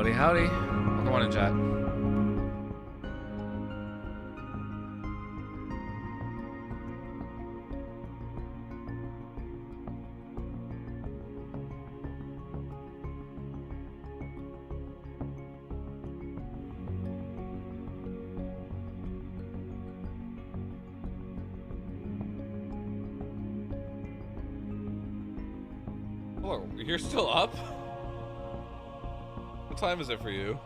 Howdy, howdy. Welcome on in, chat. Hello, you're still up? What time is it for you?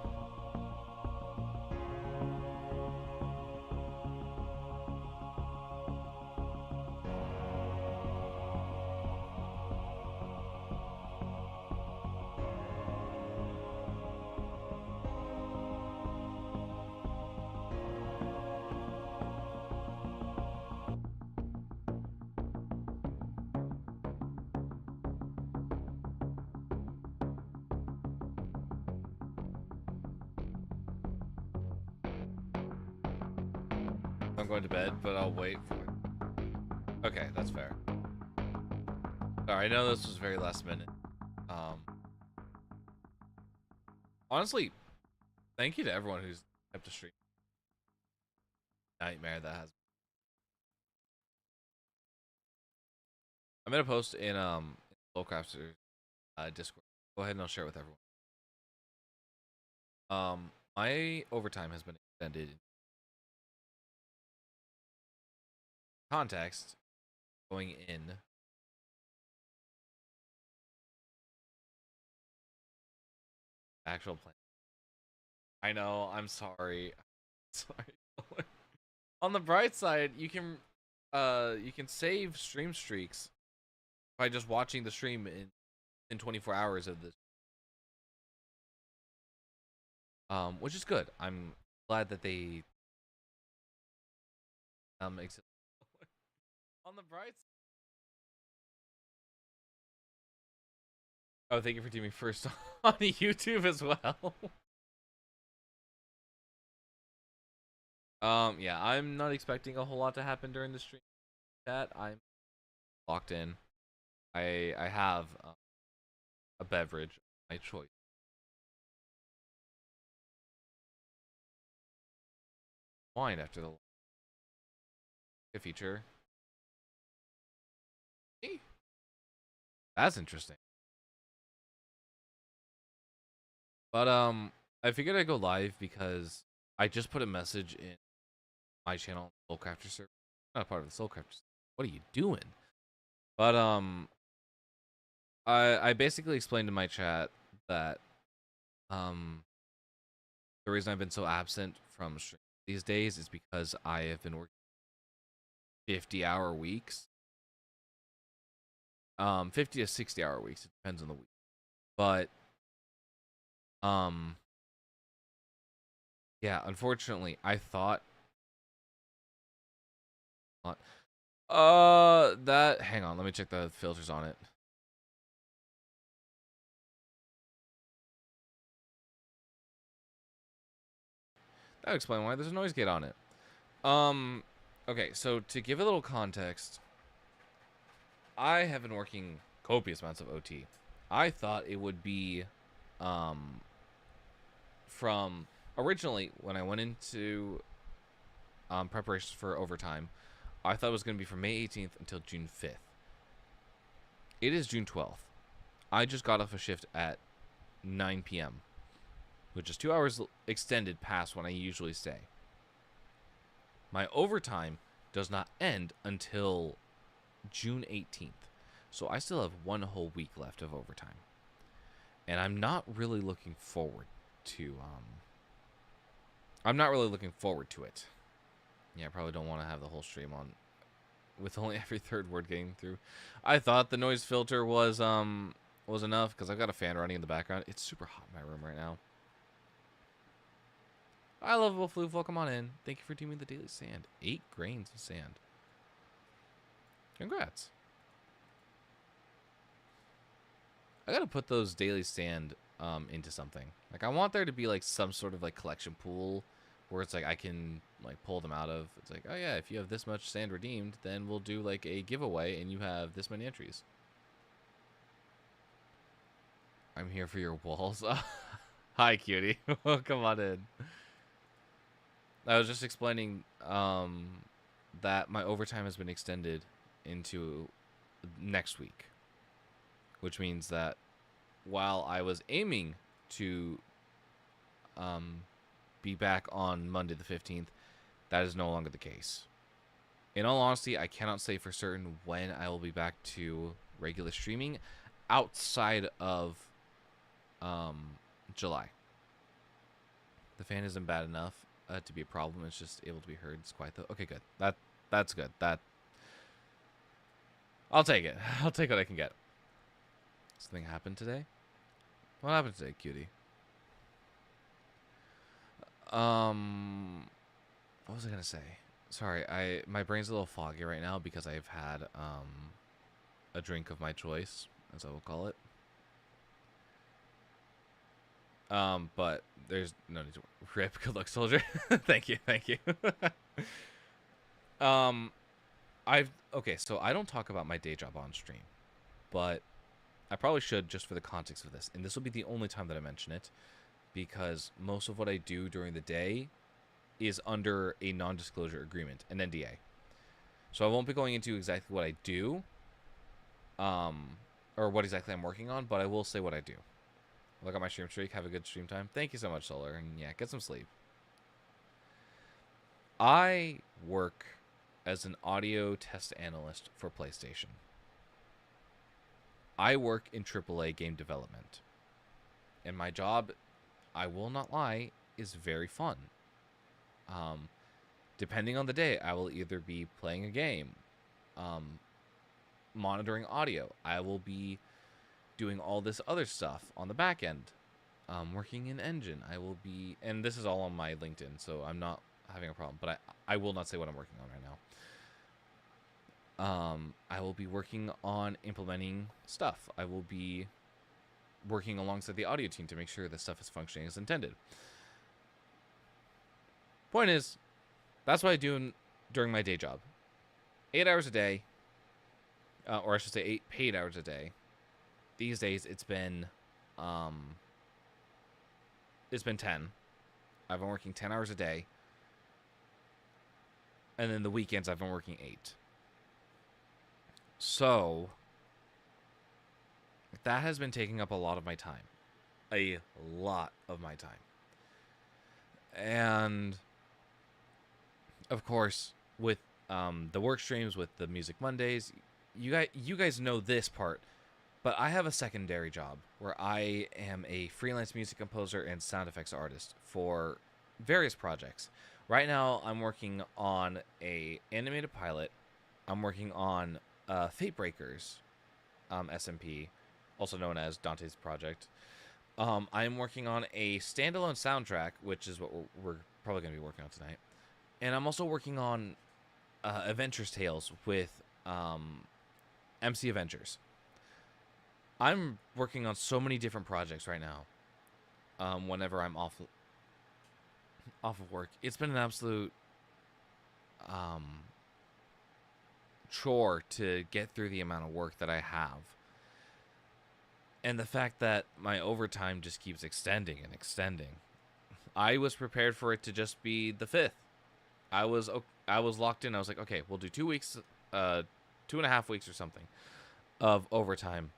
I'm going to bed, but I'll wait for it. Okay, that's fair. Sorry, I know this was very last minute. Honestly, thank you to everyone who's kept the stream. Nightmare that has. I'm gonna post in Lowcrafters Discord. Go ahead and I'll share it with everyone. My overtime has been extended. Context going in. Actual plan. I know, I'm sorry. Sorry. On the bright side, you can save stream streaks by just watching the stream in 24 hours of this. Which is good. I'm glad that they on the bright side. Oh, thank you for teaming first on YouTube as well. Yeah, I'm not expecting a whole lot to happen during the stream. That I'm locked in. I have a beverage, my choice. Wine after the feature. That's interesting. But I figured I'd go live because I just put a message in my channel, Soulcrafter server. Not a part of the Soulcrafter. What are you doing? But I basically explained in my chat that the reason I've been so absent from stream these days is because I have been working 50-hour weeks. 50 to 60-hour weeks. It depends on the week. But yeah, unfortunately, I thought that hang on, let me check the filters on it. That would explain why there's a noise gate on it. Okay, so to give a little context, I have been working copious amounts of OT. I thought it would be from originally when I went into preparations for overtime, I thought it was going to be from May 18th until June 5th. It is June 12th. I just got off a shift at 9 p.m., which is 2 hours extended past when I usually stay. My overtime does not end until June 18th. So I still have 1 whole week left of overtime. And I'm not really looking forward to it. Yeah, I probably don't want to have the whole stream on with only every third word getting through. I thought the noise filter was enough because I've got a fan running in the background. It's super hot in my room right now. I love Wolfloof. Welcome on in. Thank you for teaming the daily sand. 8 grains of sand. Congrats. I gotta put those daily sand into something. Like I want there to be like some sort of like collection pool where it's like I can like pull them out of. It's like, oh yeah, if you have this much sand redeemed, then we'll do like a giveaway and you have this many entries. I'm here for your walls. Hi, cutie. Come on in. I was just explaining that my overtime has been extended into next week, which means that while I was aiming to um, be back on Monday the 15th, that is no longer the case. In all honesty, I cannot say for certain when I will be back to regular streaming outside of July. The fan isn't bad enough to be a problem. It's just able to be heard. It's quiet though. Okay, good. That's good. I'll take it. I'll take what I can get. Something happened today? What happened today, cutie? What was I gonna say? Sorry, my brain's a little foggy right now because I've had a drink of my choice, as I will call it. But there's no need to rip. Good luck, soldier. Thank you. um, okay. So I don't talk about my day job on stream, but I probably should just for the context of this, and this will be the only time that I mention it, because most of what I do during the day is under a non-disclosure agreement, an NDA. So I won't be going into exactly what I do, or what exactly I'm working on, but I will say what I do. Look at my stream streak. Have a good stream time. Thank you so much, Solar. And yeah, get some sleep. I work as an audio test analyst for PlayStation. I work in AAA game development. And my job, I will not lie, is very fun. Depending on the day, I will either be playing a game, monitoring audio. I will be doing all this other stuff on the back end, working in engine. I will be, and this is all on my LinkedIn, so I'm not having a problem, but I will not say what I'm working on right now. I will be working on implementing stuff. I will be working alongside the audio team to make sure the stuff is functioning as intended. Point is, that's what I do during my day job. 8 hours a day, or I should say 8 paid hours a day. These days, it's been 10. I've been working 10 hours a day. And then the weekends, I've been working 8. So, that has been taking up a lot of my time. A lot of my time. And, of course, with the work streams, with the Music Mondays, you guys know this part. But I have a secondary job where I am a freelance music composer and sound effects artist for various projects. Right now, I'm working on a animated pilot. I'm working on Fate Breakers, SMP, also known as Dante's Project. I am working on a standalone soundtrack, which is what we're probably going to be working on tonight. And I'm also working on Adventures Tales with MC Avengers. I'm working on so many different projects right now. Whenever I'm off of work, it's been an absolute chore to get through the amount of work that I have, and the fact that my overtime just keeps extending and extending. I was prepared for it to just be the 5th. I was locked in. I was like, okay, we'll do 2 weeks, 2.5 weeks or something of overtime.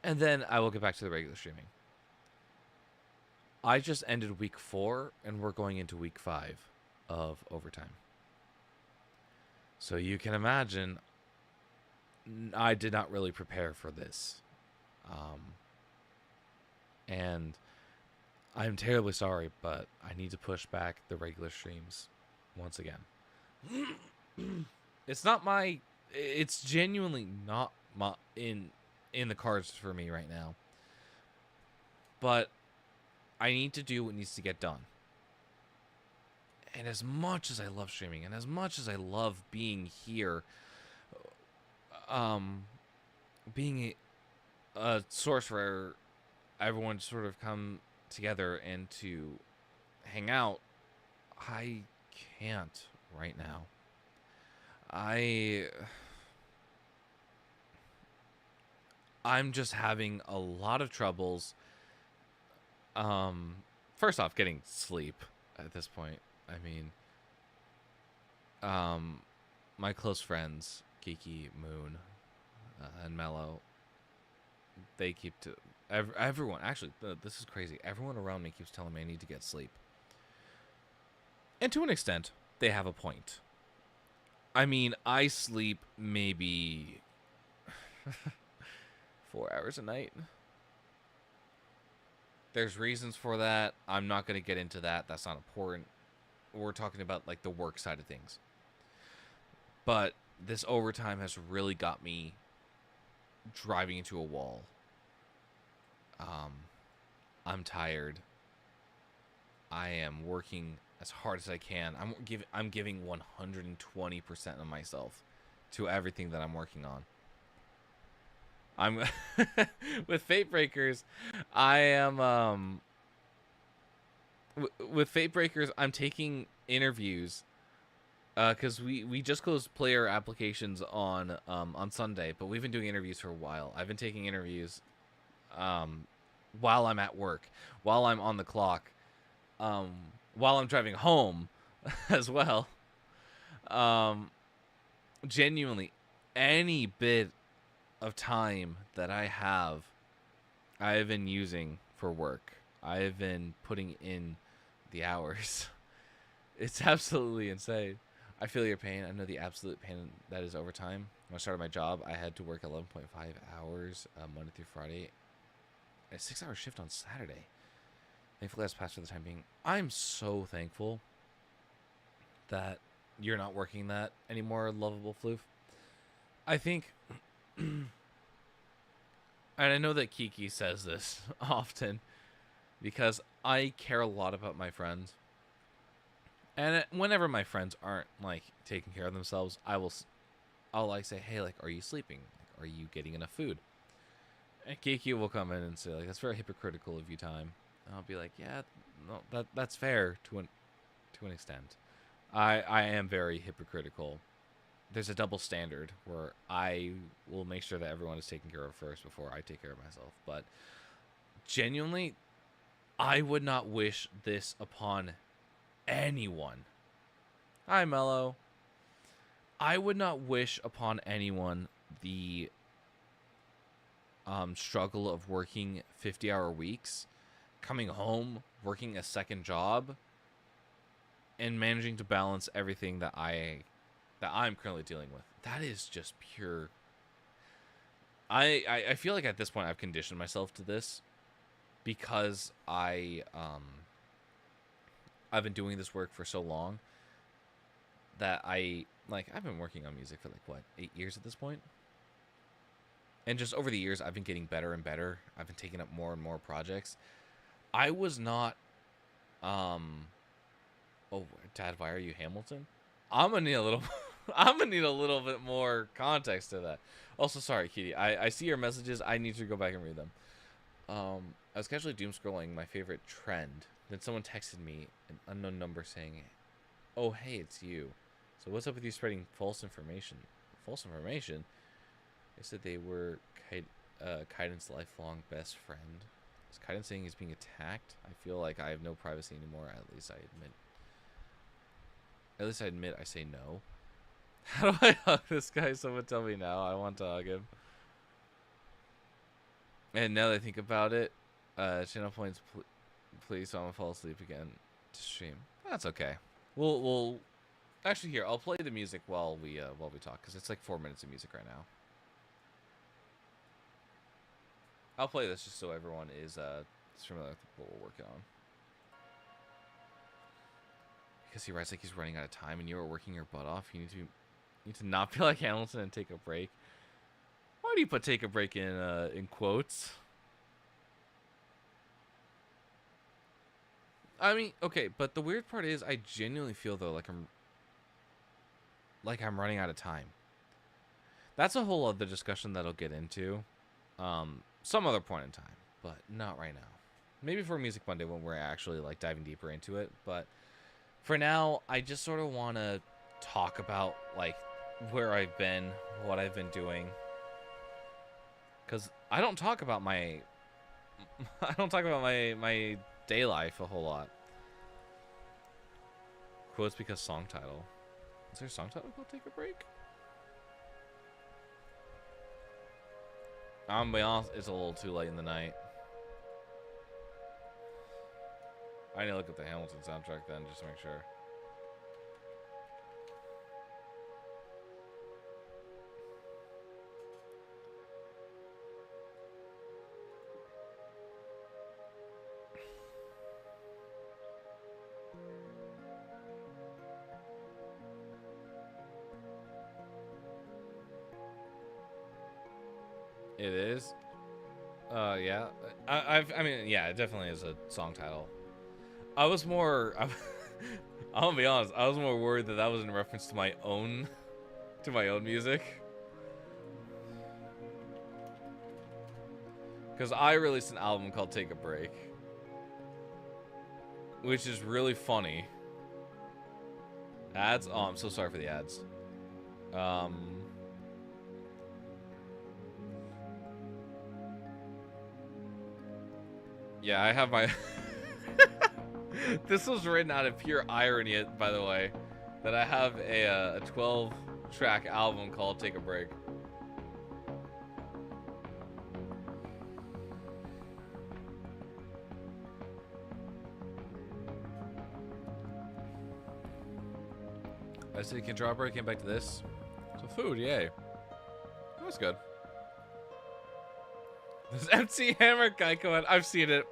And then I will get back to the regular streaming. I just ended week 4, and we're going into week 5 of overtime. So you can imagine, I did not really prepare for this. And I'm terribly sorry, but I need to push back the regular streams once again. It's genuinely not in the cards for me right now. But I need to do what needs to get done. And as much as I love streaming, and as much as I love being here, being a source for everyone to sort of come together and to hang out, I can't right now. I'm just having a lot of troubles First off, getting sleep at this point. I mean, my close friends, Kiki, Moon, and Mello, they keep to everyone. Actually, this is crazy. Everyone around me keeps telling me I need to get sleep, and to an extent, they have a point. I mean, I sleep maybe 4 hours a night. There's reasons for that. I'm not going to get into that. That's not important. We're talking about like the work side of things. But this overtime has really got me driving into a wall. I'm tired. I am working as hard as I can. I'm giving 120% of myself to everything that I'm working on. I'm with Fate Breakers. I am with Fate Breakers. I'm taking interviews because we just closed player applications on Sunday, but we've been doing interviews for a while. I've been taking interviews while I'm at work, while I'm on the clock, while I'm driving home as well. Genuinely, any bit of time that I've been using for work. I've been putting in the hours. It's absolutely insane. I feel your pain. I know the absolute pain that is overtime. When I started my job, I had to work 11.5 hours Monday through Friday, a 6-hour shift on Saturday. Thankfully, that's passed for the time being. I'm so thankful that you're not working that anymore, lovable Floof. I think, and I know that Kiki says this often, because I care a lot about my friends. And whenever my friends aren't like taking care of themselves, I'll like say, hey, like, are you sleeping? Like, are you getting enough food? And Kiki will come in and say, like, that's very hypocritical of you, Time. And I'll be like, yeah, no, that's fair to an extent. I am very hypocritical. There's a double standard where I will make sure that everyone is taken care of first before I take care of myself. But genuinely, I would not wish this upon anyone. Hi, Mello. I would not wish upon anyone the struggle of working 50-hour weeks, coming home, working a second job, and managing to balance everything that I'm currently dealing with. That is just pure. I feel like at this point I've conditioned myself to this because I've been doing this work for so long that I've been working on music for 8 years at this point. And just over the years, I've been getting better and better. I've been taking up more and more projects. I was not, oh, Dad, why are you Hamilton? I'm gonna need a little, I'm gonna need a little bit more context to that. Also, sorry, Kitty. I see your messages. I need to go back and read them. I was casually doom scrolling my favorite trend. Then someone texted me an unknown number saying, "Oh, hey, it's you. So what's up with you spreading false information?" False information? They said they were Kaiden's lifelong best friend. Is Kaiden saying he's being attacked? I feel like I have no privacy anymore. At least I admit I say no. How do I hug this guy? Someone tell me now. I want to hug him. And now that I think about it, channel points, please, so I'm gonna fall asleep again to stream. That's okay. We'll actually here. I'll play the music while we talk because it's like 4 minutes of music right now. I'll play this just so everyone is familiar with what we're working on. Because he writes like he's running out of time, and you are working your butt off. You need to not feel like Hamilton and take a break. Why do you put "take a break" in quotes? I mean, okay, but the weird part is, I genuinely feel though like I'm running out of time. That's a whole other discussion that I'll get into, some other point in time, but not right now. Maybe for Music Monday when we're actually like diving deeper into it. But for now, I just sort of want to talk about like where I've been, what I've been doing, because I don't talk about my I don't talk about my day life a whole lot. Quotes because song title. Is there a song title called Take a Break? I'm gonna be honest, it's a little too late in the night. I need to look at the Hamilton soundtrack then, just to make sure. It is. Yeah. I mean, yeah, it definitely is a song title. I was more. I'm gonna be honest. I was more worried that that was in reference to my own, to my own music. Because I released an album called Take a Break, which is really funny. Ads. Oh, I'm so sorry for the ads. Yeah, I have my. This was written out of pure irony, by the way, that I have a 12-track album called Take a Break. I said, can draw a break. Came back to this. So food, yay. That's good. This MC Hammer guy coming. I've seen it.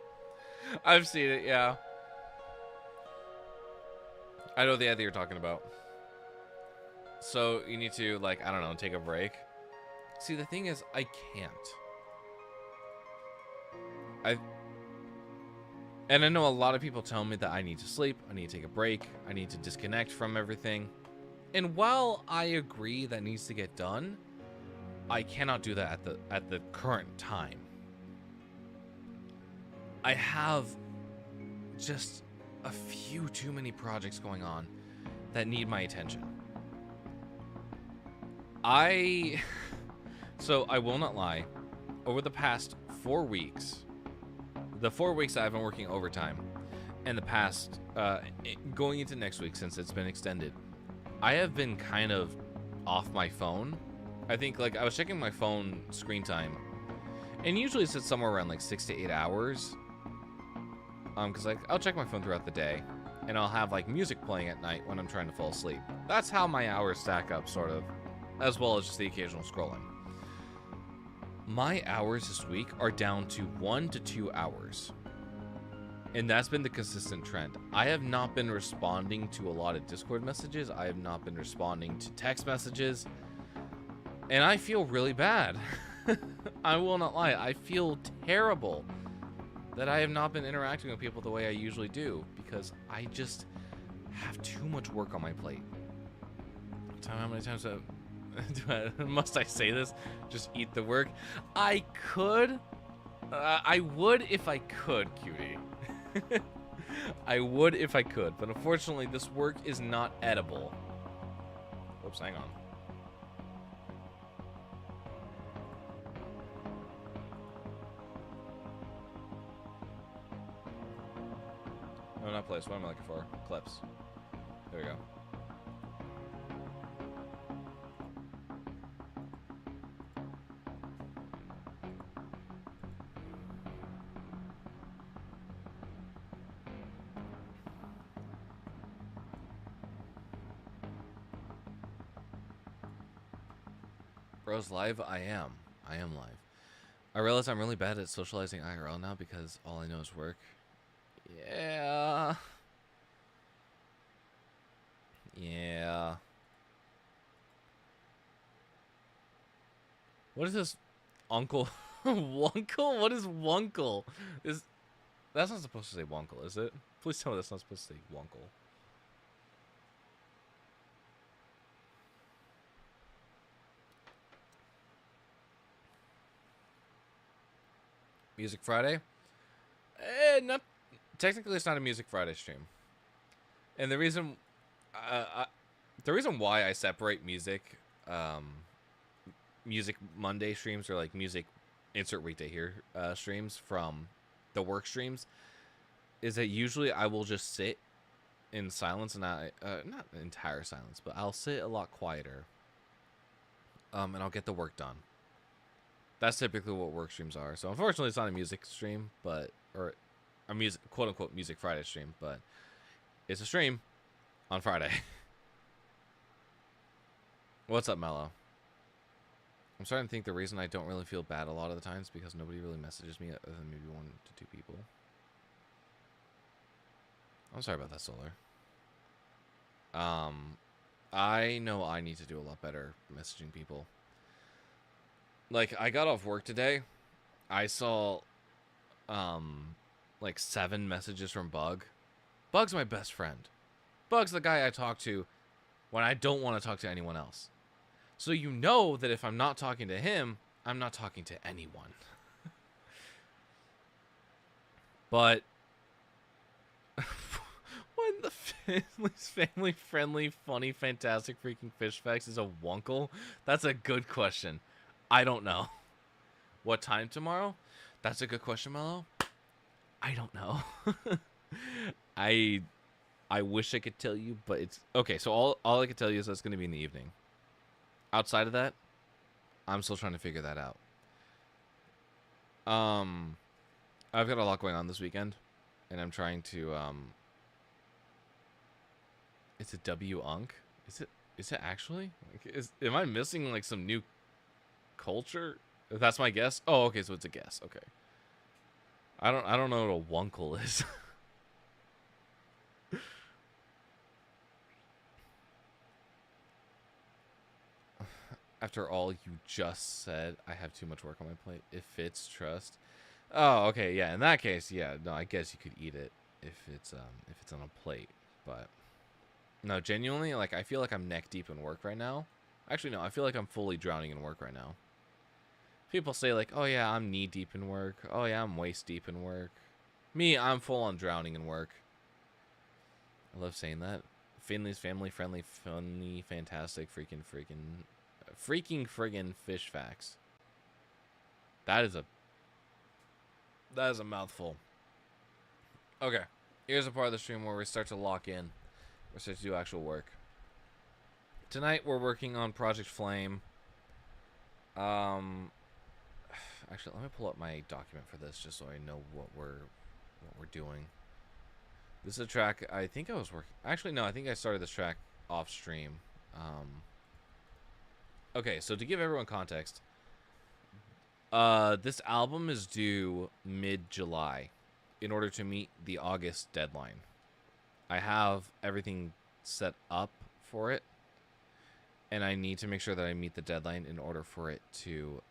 I've seen it, yeah. I know the ad that you're talking about. So you need to, like, I don't know, take a break. See, the thing is, I can't. And I know a lot of people tell me that I need to sleep, I need to take a break, I need to disconnect from everything. And while I agree that needs to get done, I cannot do that at the current time. I have just a few too many projects going on that need my attention. So I will not lie, over the past 4 weeks, the 4 weeks I've been working overtime, and the past, going into next week since it's been extended, I have been kind of off my phone. I think, like, I was checking my phone screen time, and usually it sits somewhere around like 6 to 8 hours. Because like I'll check my phone throughout the day, and I'll have like music playing at night when I'm trying to fall asleep. That's how my hours stack up, sort of, as well as just the occasional scrolling. My hours this week are down to 1 to 2 hours. And that's been the consistent trend. I have not been responding to a lot of Discord messages. I have not been responding to text messages. And I feel really bad. I will not lie. I feel terrible that I have not been interacting with people the way I usually do, because I just have too much work on my plate. How many times must I say this? Just eat the work. I could. I would if I could, cutie. I would if I could, but unfortunately this work is not edible. Oops, hang on. No, not place. What am I looking for? Clips. There we go. Bros, live? I am. I am live. I realize I'm really bad at socializing IRL now because all I know is work. Yeah. Yeah. What is this? Uncle? Wunkle? What is Wunkle? That's not supposed to say Wunkle, is it? Please tell me that's not supposed to say Wunkle. Music Friday? Not technically. It's not a Music Friday stream, and the reason why I separate music, Music Monday streams or like Music insert weekday here streams from the work streams is that usually I will just sit in silence and not entire silence, but I'll sit a lot quieter. And I'll get the work done. That's typically what work streams are. So unfortunately, it's not a music stream, or a music quote unquote music Friday stream, but it's a stream on Friday. What's up, Mello? I'm starting to think the reason I don't really feel bad a lot of the times because nobody really messages me other than maybe 1 to 2 people. I'm sorry about that, Solar. I know I need to do a lot better messaging people. Like, I got off work today. I saw, like 7 messages from Bug. Bug's my best friend. Bug's the guy I talk to when I don't want to talk to anyone else. So you know that if I'm not talking to him, I'm not talking to anyone. But when the family's family-friendly, funny, fantastic freaking fish facts is a wunkle, that's a good question. I don't know. What time tomorrow? That's a good question, Mello. I don't know. I wish I could tell you, but it's okay. So all I can tell you is that's going to be in the evening. Outside of that, I'm still trying to figure that out. I've got a lot going on this weekend, and I'm trying to It's a W-Unk? Is it actually? Am I missing like some new culture? If that's my guess. Oh, okay, so it's a guess. Okay. I don't know what a wunkle is. After all you just said, I have too much work on my plate. If it's trust. Oh, okay, yeah. In that case, yeah. No, I guess you could eat it if it's on a plate. But no, genuinely, like I feel like I'm neck deep in work right now. Actually, no, I feel like I'm fully drowning in work right now. People say like, "Oh yeah, I'm knee deep in work. Oh yeah, I'm waist deep in work." Me, I'm full on drowning in work. I love saying that. Finley's family friendly, funny, fantastic, freaking friggin' fish facts. That is a mouthful. Okay, here's a part of the stream where we start to lock in. We start to do actual work. Tonight we're working on Project Flame. Actually, let me pull up my document for this just so I know what we're doing. This is a track I think I was working. Actually, no, I think I started this track off stream. Okay, so to give everyone context, this album is due mid-July in order to meet the August deadline. I have everything set up for it, and I need to make sure that I meet the deadline in order for it to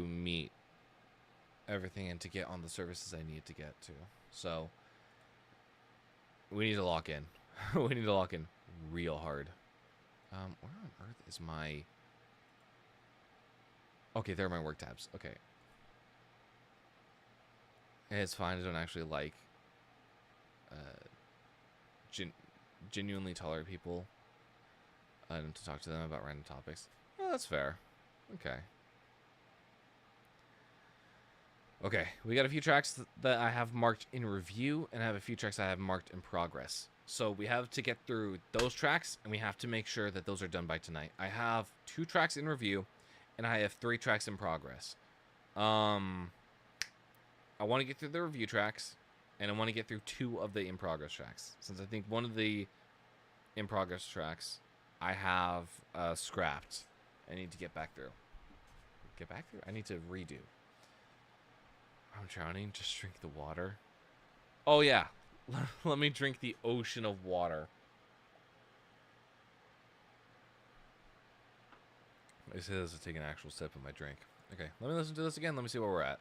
meet everything and to get on the services I need to get to. So we need to lock in. We need to lock in real hard. Where on earth is my... Okay, there are my work tabs. Okay. It's fine. I don't actually like genuinely tolerate people and to talk to them about random topics. Oh, that's fair. Okay. Okay, we got a few tracks that I have marked in review, and I have a few tracks I have marked in progress. So we have to get through those tracks, and we have to make sure that those are done by tonight. I have 2 tracks in review, and I have 3 tracks in progress. I want to get through the review tracks, and I want to get through 2 of the in progress tracks. Since I think one of the in progress tracks I have scrapped. I need to get back through. Get back through? I need to redo. I'm drowning. Just drink the water. Oh, yeah. Let me drink the ocean of water. I say this to take an actual sip of my drink. Okay, let me listen to this again. Let me see where we're at.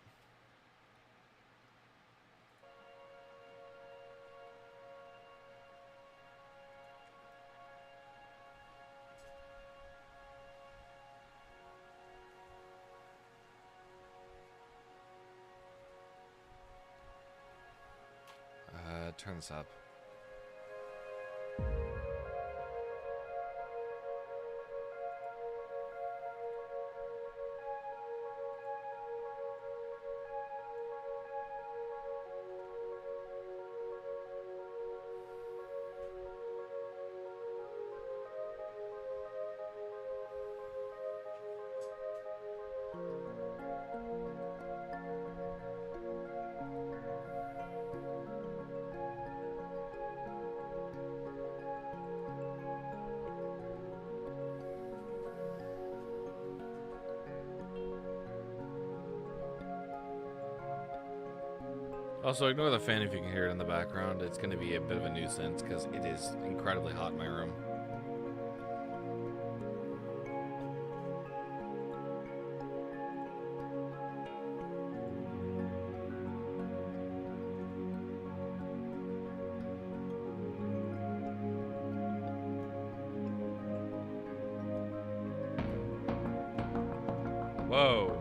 Turn this up. Also, ignore the fan if you can hear it in the background. It's going to be a bit of a nuisance because it is incredibly hot in my room. Whoa.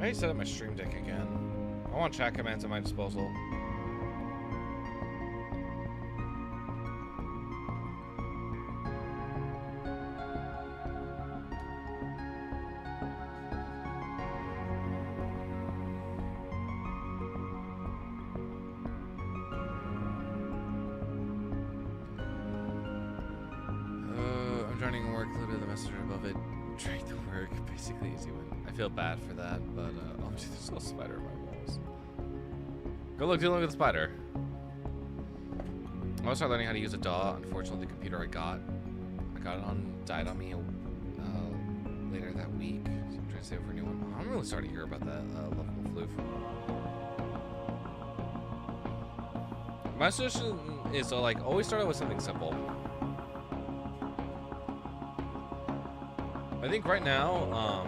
I need to set up my stream deck again. I want chat commands at my disposal. I'm joining work, loaded the messenger above it. Drag the work, basically easy win. I feel bad for that, but oh, geez, there's a spider in my walls. Go look, dealing with the spider. I want to start learning how to use a DAW. Unfortunately, the computer I got it on, died on me later that week. So I'm trying to save for a new one. I'm really sorry to hear about that lovable floof. My solution is to like always start out with something simple. I think right now,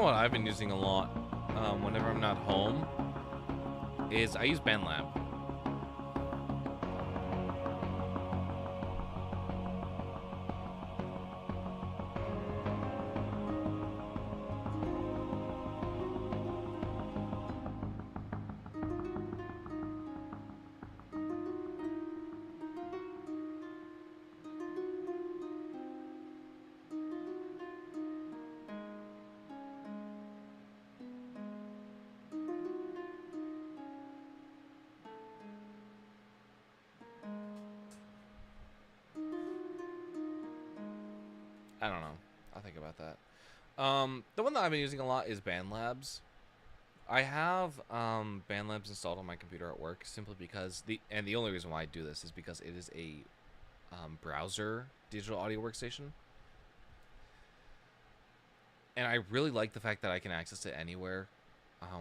what I've been using a lot, whenever I'm not home, is I use BandLab. I don't know. I'll think about that. The one that I've been using a lot is BandLabs. I have BandLabs installed on my computer at work simply because the only reason why I do this is because it is a browser digital audio workstation. And I really like the fact that I can access it anywhere,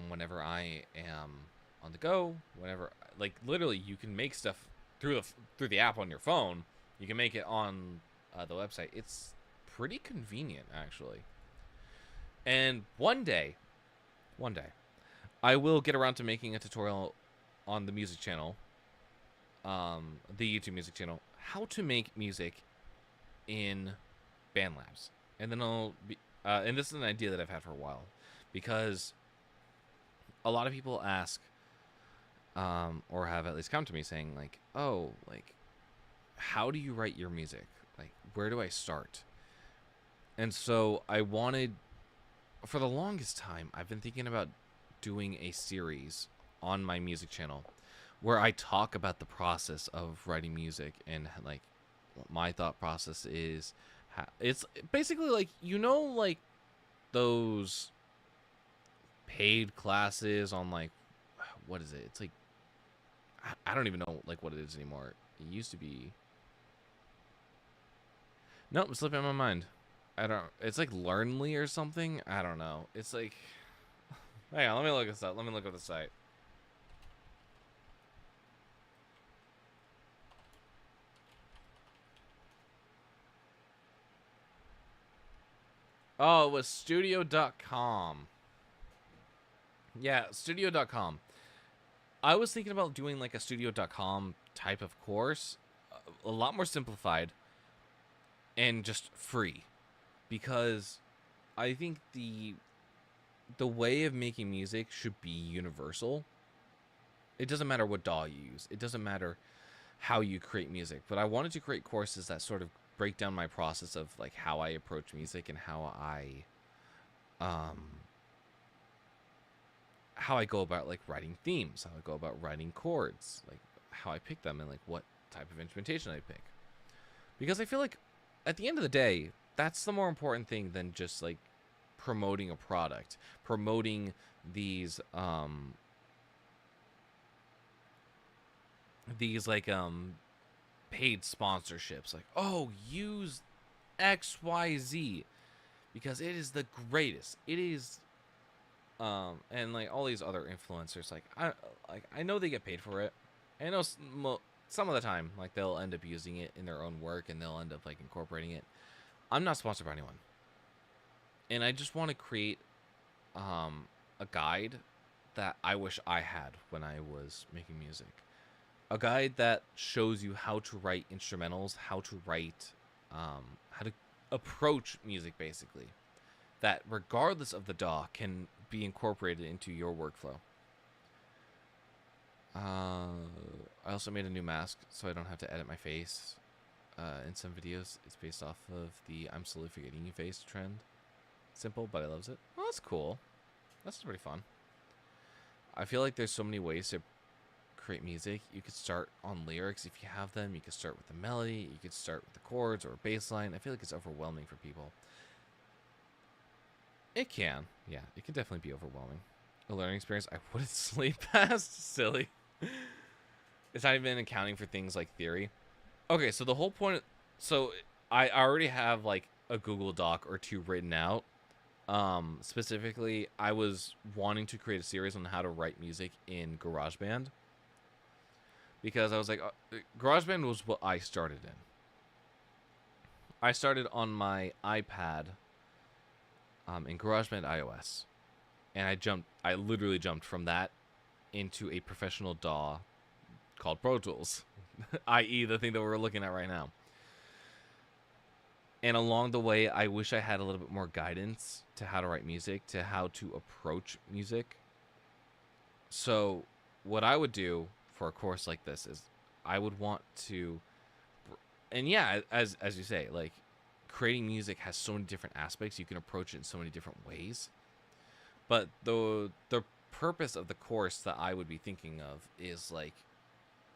whenever I am on the go, whenever, like, literally you can make stuff through the app on your phone. You can make it on the website. It's pretty convenient, actually. And one day, I will get around to making a tutorial on the music channel, the YouTube music channel, how to make music in BandLabs. And then I'll be, and this is an idea that I've had for a while, because a lot of people ask, or have at least come to me saying like, oh, like, how do you write your music? Like, where do I start? And so I wanted, for the longest time, I've been thinking about doing a series on my music channel where I talk about the process of writing music and like what my thought process is. It's basically like, you know, like those paid classes on like what is it? It's like I don't even know like what it is anymore. It used to be. Nope, it's slipping my mind. I don't. It's like Learnly or something. I don't know. It's like. Hang on, let me look this up. Let me look up the site. Oh, it was studio.com. Yeah, studio.com. I was thinking about doing like a studio.com type of course, a lot more simplified and just free, because I think the way of making music should be universal. It doesn't matter what DAW you use. It doesn't matter how you create music. But I wanted to create courses that sort of break down my process of like how I approach music and how I go about like writing themes, how I go about writing chords, like how I pick them and like what type of instrumentation I pick. Because I feel like at the end of the day, that's the more important thing than just like promoting a product, promoting these like paid sponsorships, like, oh, use XYZ because it is the greatest. It is and like all these other influencers, like I know they get paid for it. I know some of the time like they'll end up using it in their own work and they'll end up like incorporating it. I'm not sponsored by anyone. And I just want to create a guide that I wish I had when I was making music. A guide that shows you how to write instrumentals, how to write, how to approach music, basically. That, regardless of the DAW, can be incorporated into your workflow. I also made a new mask, so I don't have to edit my face in some videos. It's based off of the I'm slowly forgetting you face trend. Simple, but I loves it. Oh, that's cool. That's pretty fun. I feel like there's so many ways to create music. You could start on lyrics if you have them. You could start with the melody. You could start with the chords or a bass line. I feel like it's overwhelming for people. It can. Yeah, it can definitely be overwhelming. A learning experience I wouldn't sleep past. Silly. It's not even accounting for things like theory. Okay, so the whole point... So I already have like a Google Doc or two written out. Specifically, I was wanting to create a series on how to write music in GarageBand. Because I was like, GarageBand was what I started in. I started on my iPad in GarageBand iOS. And I literally jumped from that into a professional DAW called Pro Tools. i.e. the thing that we're looking at right now. And along the way, I wish I had a little bit more guidance to how to write music, to how to approach music. So what I would do for a course like this is I would want to, and yeah, as you say, like creating music has so many different aspects. You can approach it in so many different ways. But the purpose of the course that I would be thinking of is like,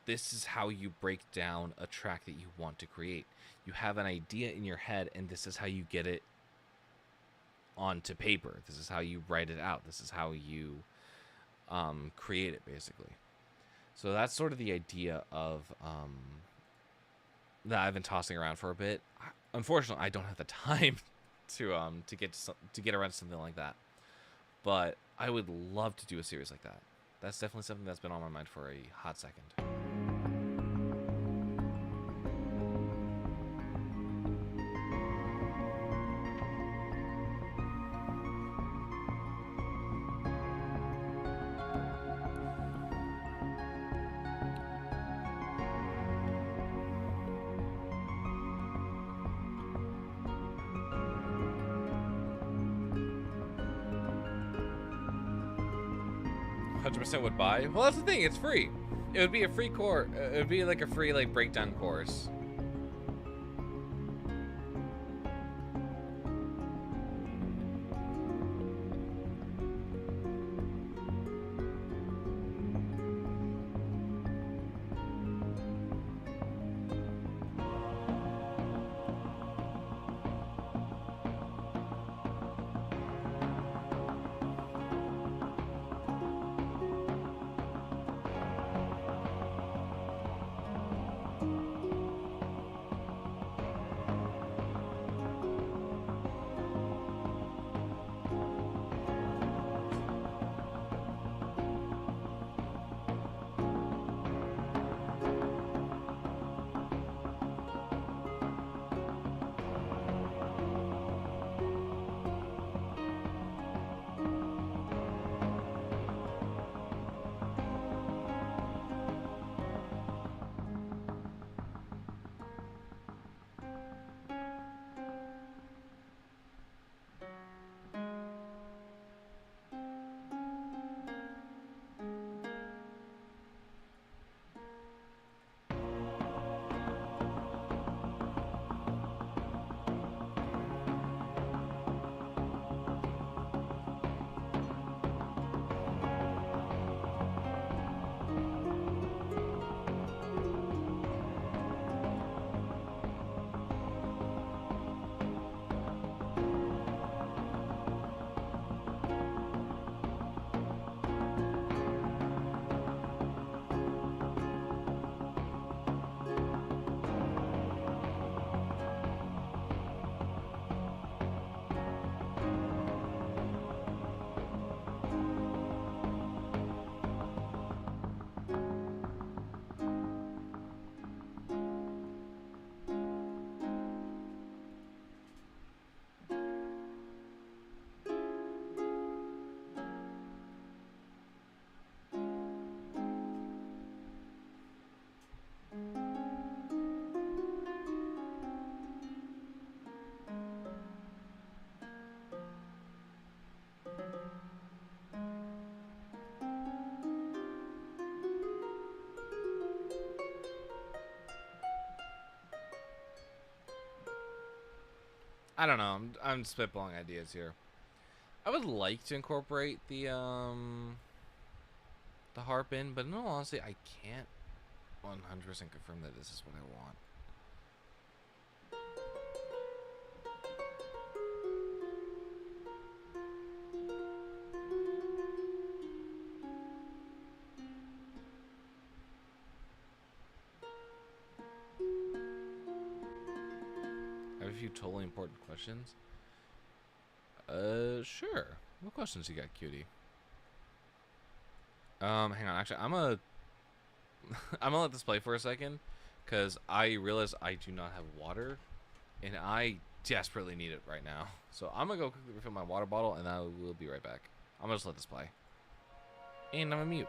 this is how you break down a track that you want to create. You have an idea in your head, and this is how you get it onto paper. This is how you write it out. This is how you create it, basically. So that's sort of the idea of that I've been tossing around for a bit. Unfortunately, I don't have the time to get around to something like that. But I would love to do a series like that. That's definitely something that's been on my mind for a hot second. 100% would buy. Well, that's the thing. It's free. It would be a free course. It would be like a free like breakdown course. I don't know. I'm spitballing ideas here. I would like to incorporate the harp in, but in all honesty, I can't 100% confirm that this is what I want. I have a few totally important questions. Sure. What questions you got, cutie? Hang on. Actually, I'm gonna let this play for a second, cause I realize I do not have water, and I desperately need it right now. So I'm gonna go quickly refill my water bottle, and I will be right back. I'm gonna just let this play, and I'm gonna mute.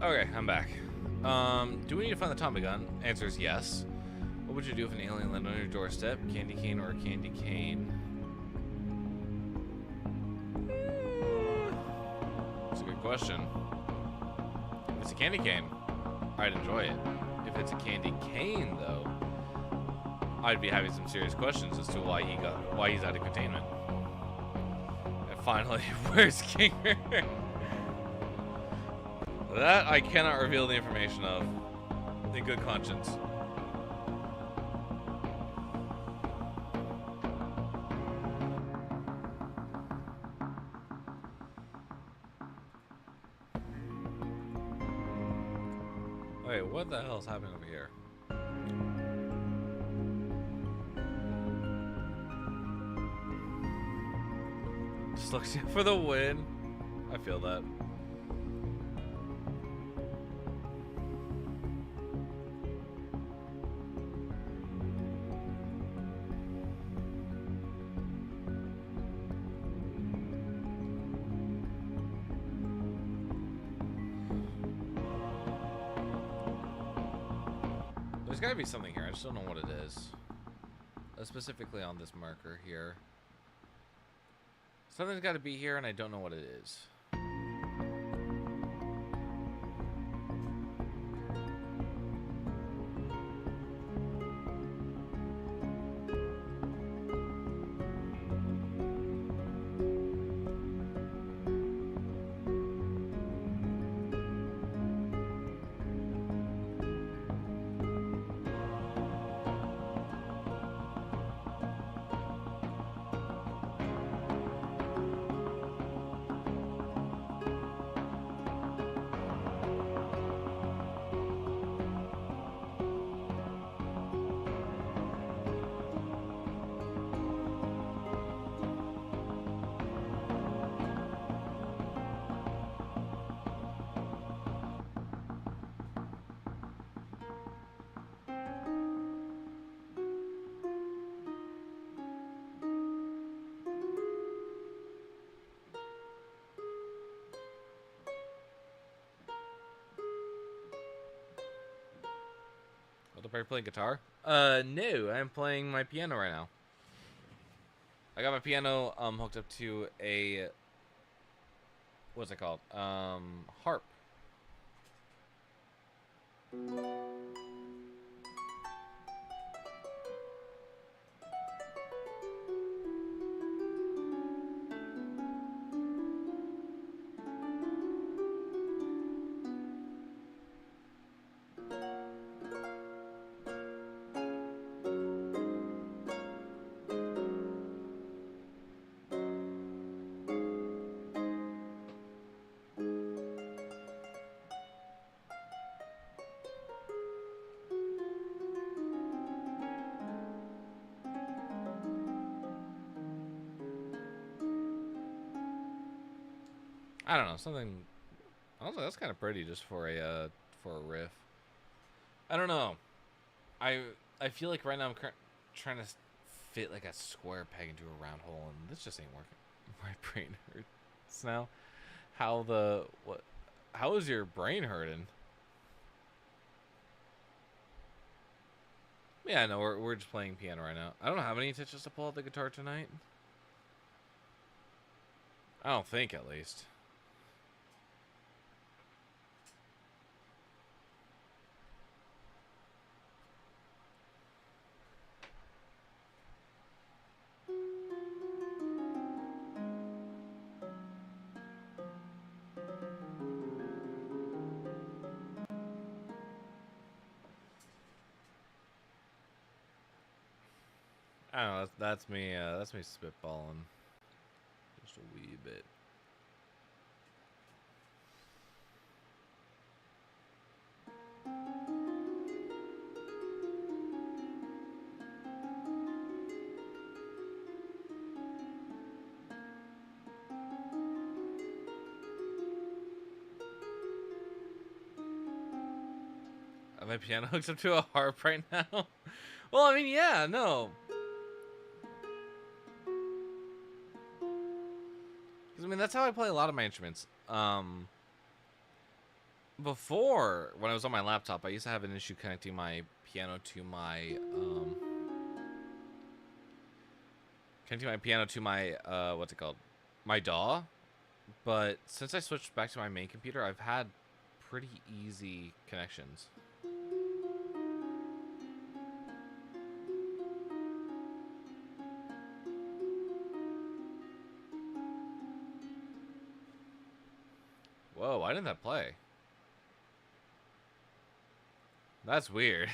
Okay, I'm back. Do we need to find the Tommy gun? Answer is yes. What would you do if an alien landed on your doorstep? Candy cane or a candy cane? That's a good question. If it's a candy cane, I'd enjoy it. If it's a candy cane, though, I'd be having some serious questions as to why he's out of containment. And finally, where's Kinger? That I cannot reveal the information of, in good conscience. Wait, what the hell is happening over here? Just looks for the win. I feel that. There's gotta be something here. I just don't know what it is. Specifically on this marker here. Something's gotta be here and I don't know what it is. Are you playing guitar? No, I'm playing my piano right now. I got my piano hooked up to a what's it called? Harp. I don't know, something. Honestly, that's kind of pretty just for a riff. I don't know. I feel like right now I'm trying to fit like a square peg into a round hole, and this just ain't working. My brain hurts now. How is your brain hurting? Yeah, no, we're just playing piano right now. I don't have any intentions to pull out the guitar tonight. I don't think, at least. I don't know. That's me. That's me spitballing, just a wee bit. My piano hooks up to a harp right now. Well, I mean, yeah, no. Because I mean, that's how I play a lot of my instruments. Before, when I was on my laptop, I used to have an issue connecting my piano to my what's it called? My DAW. But since I switched back to my main computer, I've had pretty easy connections. Whoa, why didn't that play? That's weird.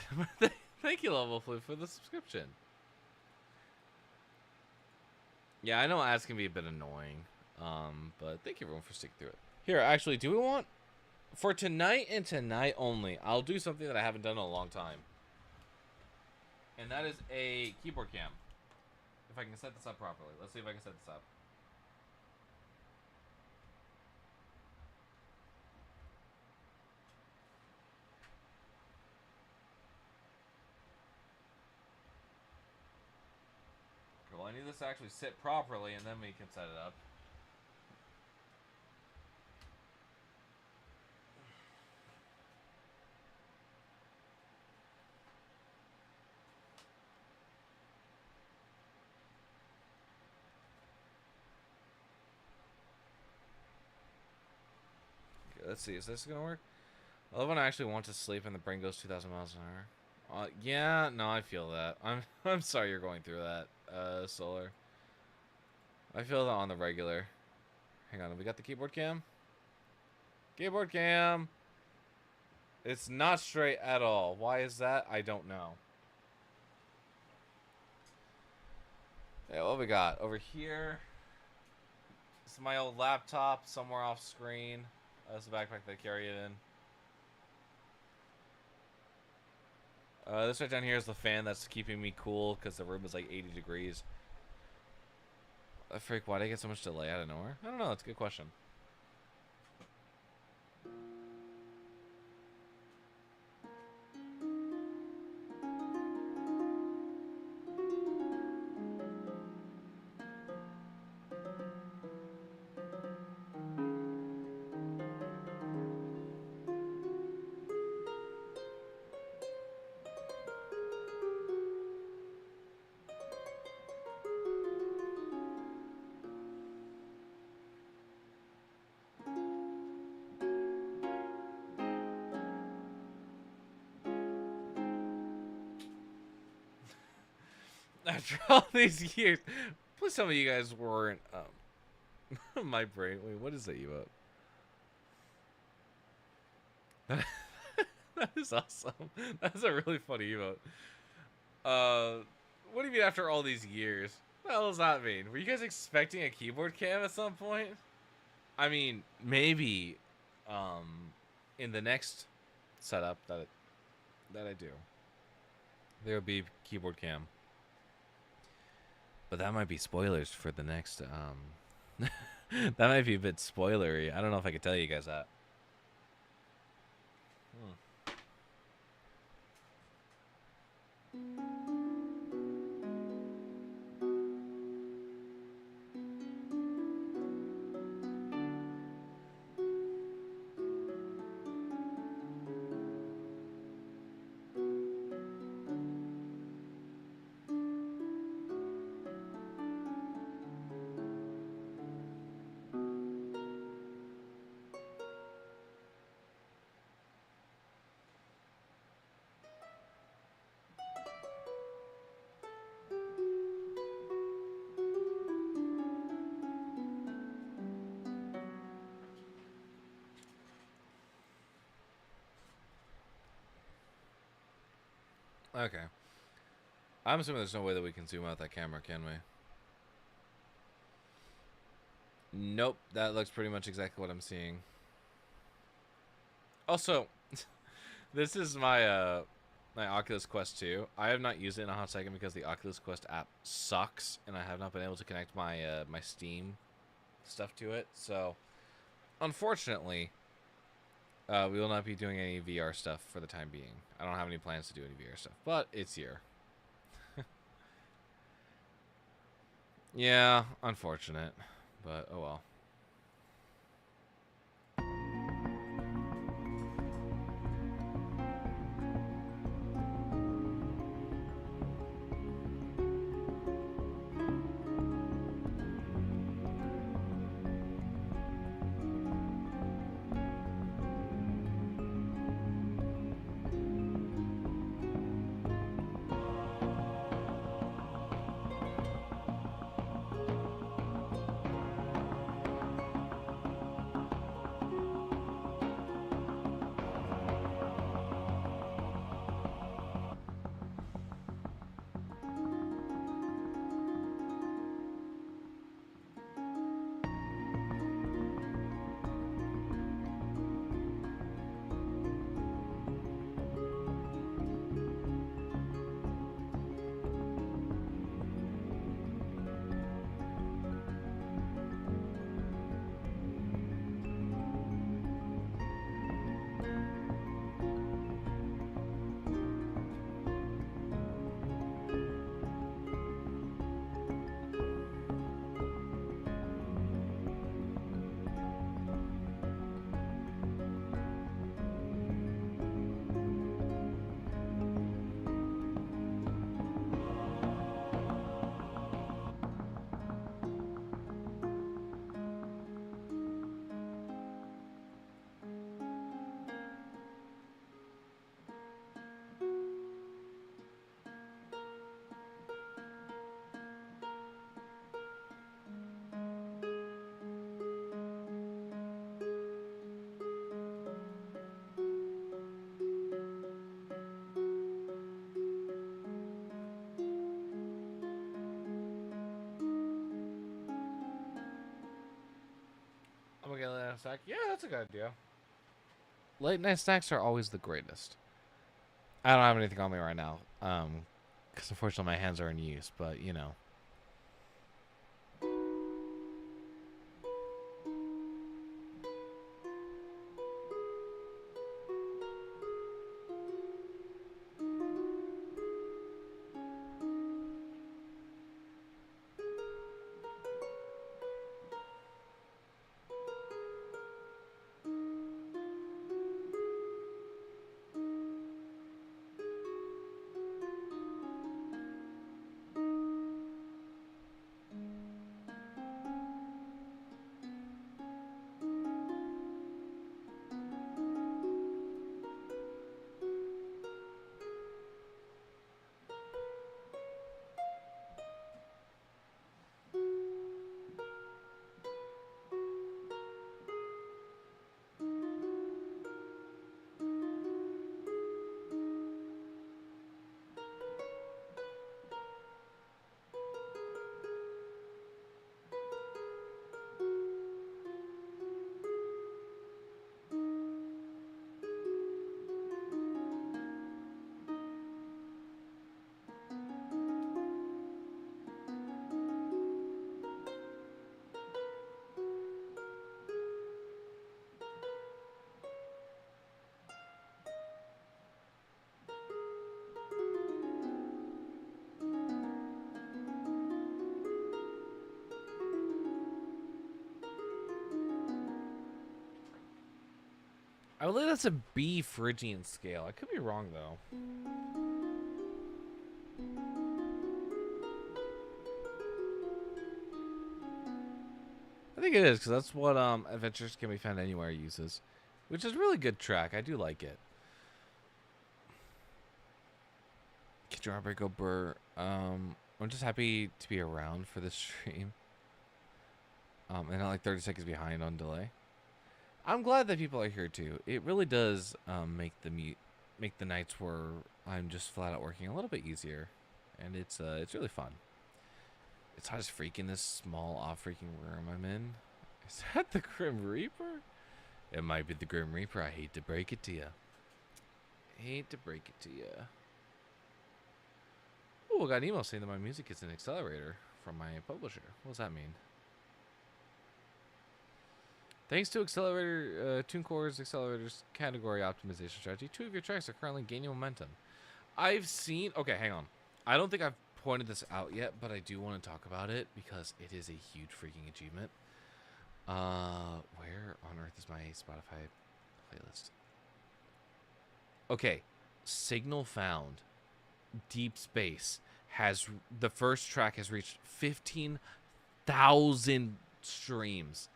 Thank you, Level Flip, for the subscription. Yeah, I know ads can be a bit annoying. But thank you everyone for sticking through it. Here, actually, do we want For tonight and tonight only, I'll do something that I haven't done in a long time. And that is a keyboard cam. If I can set this up properly. Let's see if I can set this up. Okay, well, I need this to actually sit properly, and then we can set it up. Let's see, is this gonna work? I love when I actually want to sleep and the brain goes 2,000 miles an hour. Yeah, no, I feel that. I'm sorry you're going through that, Solar. I feel that on the regular. Hang on, we got the keyboard cam? Keyboard cam! It's not straight at all. Why is that? I don't know. Yeah, what we got? Over here. This is my old laptop somewhere off screen. That's the backpack that I carry it in. This right down here is the fan that's keeping me cool because the room is like 80 degrees. Freak, why did I get so much delay out of nowhere? I don't know. That's a good question. After all these years, please tell me you guys weren't my brain. Wait, what is that emote? That is awesome. That's a really funny emote. What do you mean after all these years? What the hell does that mean? Were you guys expecting a keyboard cam at some point? I mean, maybe in the next setup that I do, there will be keyboard cam. But that might be spoilers for the next, that might be a bit spoilery. I don't know if I could tell you guys that. Okay. I'm assuming there's no way that we can zoom out that camera, can we? Nope, that looks pretty much exactly what I'm seeing. Also, this is my my Oculus Quest 2. I have not used it in a hot second because the Oculus Quest app sucks, and I have not been able to connect my my Steam stuff to it. So, unfortunately, we will not be doing any VR stuff for the time being. I don't have any plans to do any VR stuff, but it's here. Yeah, unfortunate, but oh well. snack. Yeah, that's a good idea. Late night snacks are always the greatest. I don't have anything on me right now, because unfortunately my hands are in use. But you know. I believe that's a B Phrygian scale. I could be wrong though. I think it is because that's what Adventures Can Be Found Anywhere uses, which is a really good track. I do like it. Kid Your Heartbreak Go Burr. I'm just happy to be around for this stream. And not like 30 seconds behind on delay. I'm glad that people are here too. It really does make the nights where I'm just flat out working a little bit easier, and it's really fun. It's hot as freak in this small off freaking room I'm in. Is that the Grim Reaper? It might be the Grim Reaper. I hate to break it to you. Hate to break it to you. Oh, I got an email saying that my music is an accelerator from my publisher. What does that mean? Thanks to Accelerator, TuneCore's Accelerators category optimization strategy, 2 of your tracks are currently gaining momentum. I've seen... Okay, hang on. I don't think I've pointed this out yet, but I do want to talk about it because it is a huge freaking achievement. Where on earth is my Spotify playlist? Okay, Signal found. Deep Space has... The first track has reached 15,000 streams.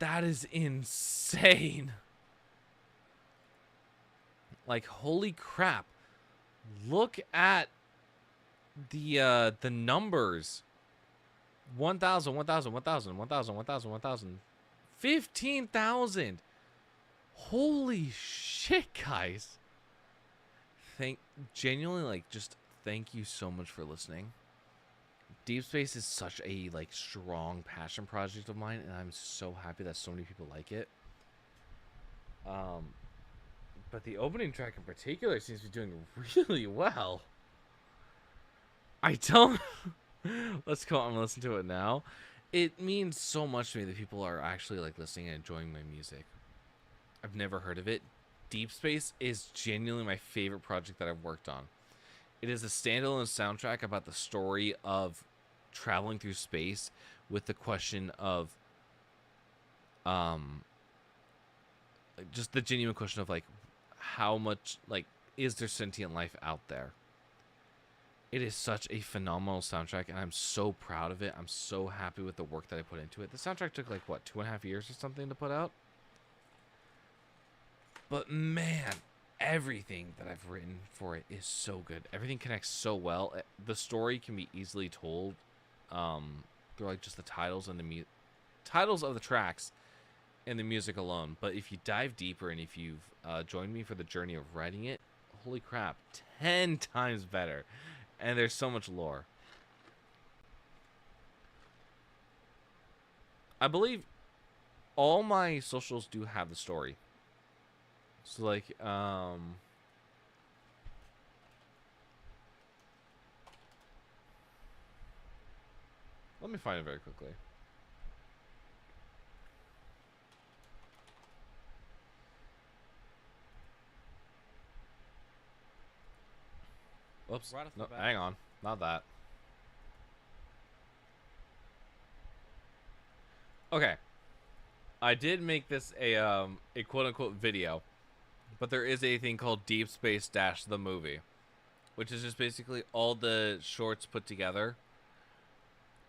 That is insane. Like, holy crap. Look at the numbers. 1,000, 1,000, 1,000, 1,000, 1,000, 1,000. 15,000. Holy shit, guys. Genuinely, like, just thank you so much for listening. Deep Space is such a like strong passion project of mine, and I'm so happy that so many people like it. But the opening track in particular seems to be doing really well. I don't. Let's go on and listen to it now. It means so much to me that people are actually like listening and enjoying my music. I've never heard of it. Deep Space is genuinely my favorite project that I've worked on. It is a standalone soundtrack about the story of traveling through space with the question of just the genuine question of like how much like is there sentient life out there. It is such a phenomenal soundtrack, and I'm so proud of it. I'm so happy with the work that I put into it. The soundtrack took like what, 2.5 years or something to put out, but man, everything that I've written for it is so good. Everything connects so well. The story can be easily told through like just the titles and the titles of the tracks and the music alone. But if you dive deeper and if you've joined me for the journey of writing it, holy crap, 10 times better. And there's so much lore. I believe all my socials do have the story. So like, let me find it very quickly. Whoops. Right off the No, bat. hang on. Not that. Okay. I did make this a quote unquote video, but there is a thing called Deep Space Dash the movie, which is just basically all the shorts put together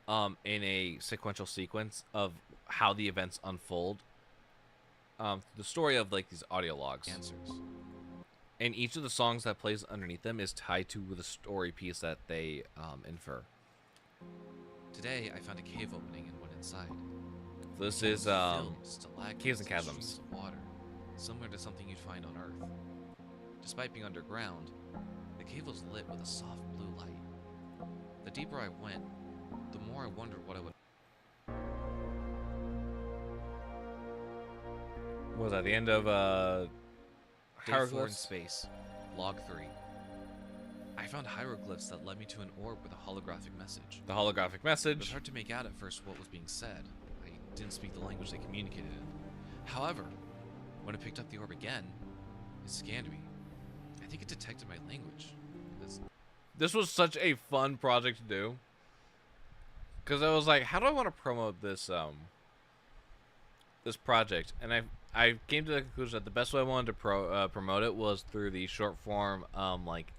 in a sequential sequence of how the events unfold. The story of like these audio logs. Answers. And each of the songs that plays underneath them is tied to the story piece that they infer. Today, I found a cave opening and went inside. This It is was filled with stalactites Caves and streams Chasms. of water, similar to something you'd find on Earth. Despite being underground, the cave was lit with a soft blue light. The deeper I went, the more I wondered what I would. What was that the end of Day 4 in Hieroglyphs? space, log 3. I found hieroglyphs that led me to an orb with a holographic message. The holographic It was message. hard to make out at first what was being said. I didn't speak the language they communicated in. However, when I picked up the orb again, it scanned me. I think it detected my language. This was such a fun project to do. Cause I was like, how do I want to promote this this project? And I came to the conclusion that the best way I wanted to promote it was through the short form like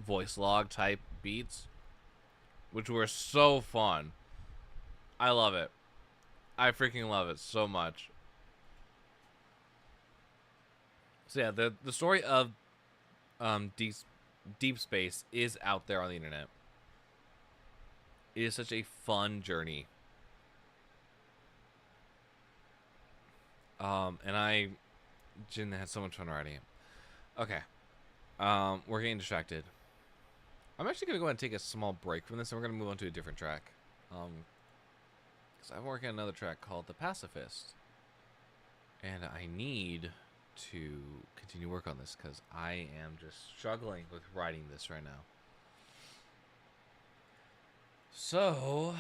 voice log type beats, which were so fun. I love it. I freaking love it so much. So yeah, the story of Deep Space is out there on the internet. It is such a fun journey. And I Jin had so much fun writing it. Okay. We're getting distracted. I'm actually gonna go ahead and take a small break from this, and we're gonna move on to a different track. Because I'm working on another track called The Pacifist, and I need to continue work on this because I am just struggling with writing this right now. So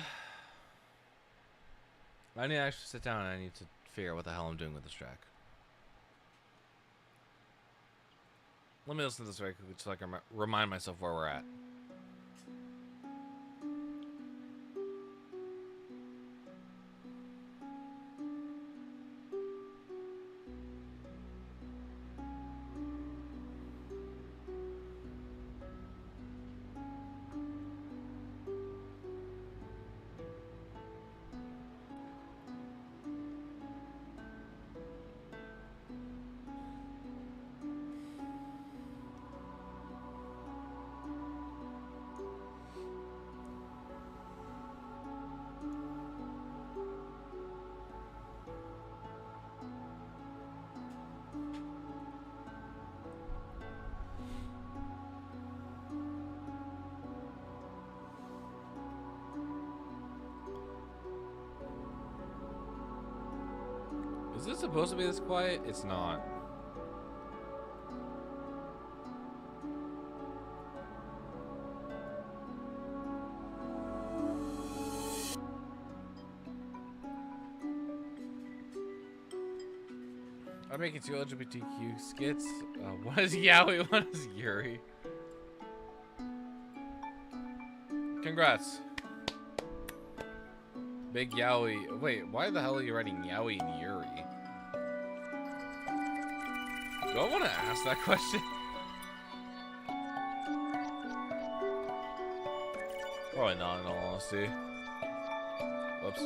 I need to actually sit down and I need to figure out what the hell I'm doing with this track. Let me listen to this very quickly so I can remind myself where we're at. Is this supposed to be this quiet? It's not. I'm making 2 LGBTQ skits. One is Yaoi, one is Yuri. Congrats. Big Yaoi. Wait, why the hell are you writing Yaoi and Yuri? Do I want to ask that question? Probably not, in all honesty. Whoops.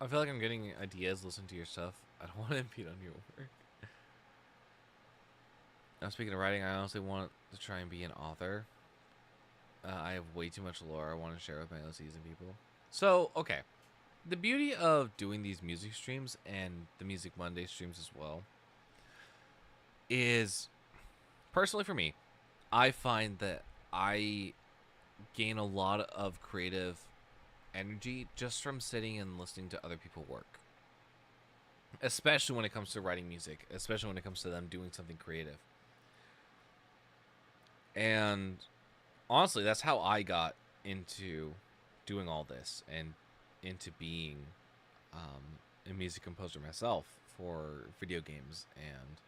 I feel like I'm getting ideas. Listen to your stuff. I don't want to impede on your work. Now, speaking of writing, I honestly want to try and be an author. I have way too much lore I want to share with my OCs and people. So, okay. The beauty of doing these music streams and the Music Monday streams as well is, personally for me, I find that I gain a lot of creative energy just from sitting and listening to other people work. Especially when it comes to writing music, especially when it comes to them doing something creative. And honestly, that's how I got into doing all this and into being a music composer myself for video games and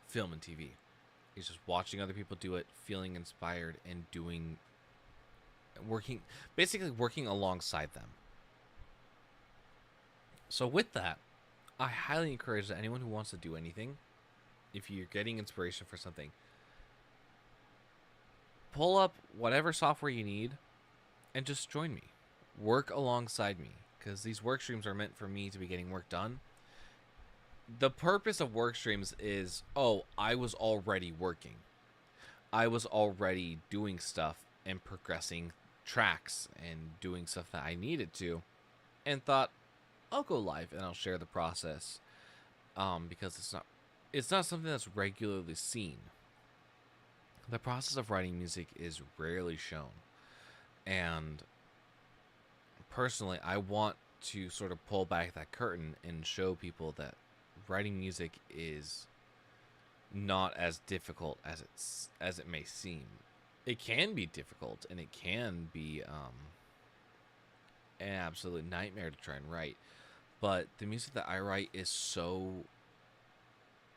film and TV. It's just watching other people do it, feeling inspired, and basically working alongside them. So with that, I highly encourage that anyone who wants to do anything, if you're getting inspiration for something, pull up whatever software you need and just join me. Work alongside me, because these work streams are meant for me to be getting work done. The purpose of work streams is, oh, I was already working. I was already doing stuff and progressing tracks and doing stuff that I needed to, and thought, I'll go live and I'll share the process, because it's not something that's regularly seen. The process of writing music is rarely shown, and personally, I want to sort of pull back that curtain and show people that writing music is not as difficult as it may seem. It can be difficult, and it can be an absolute nightmare to try and write. But the music that I write is so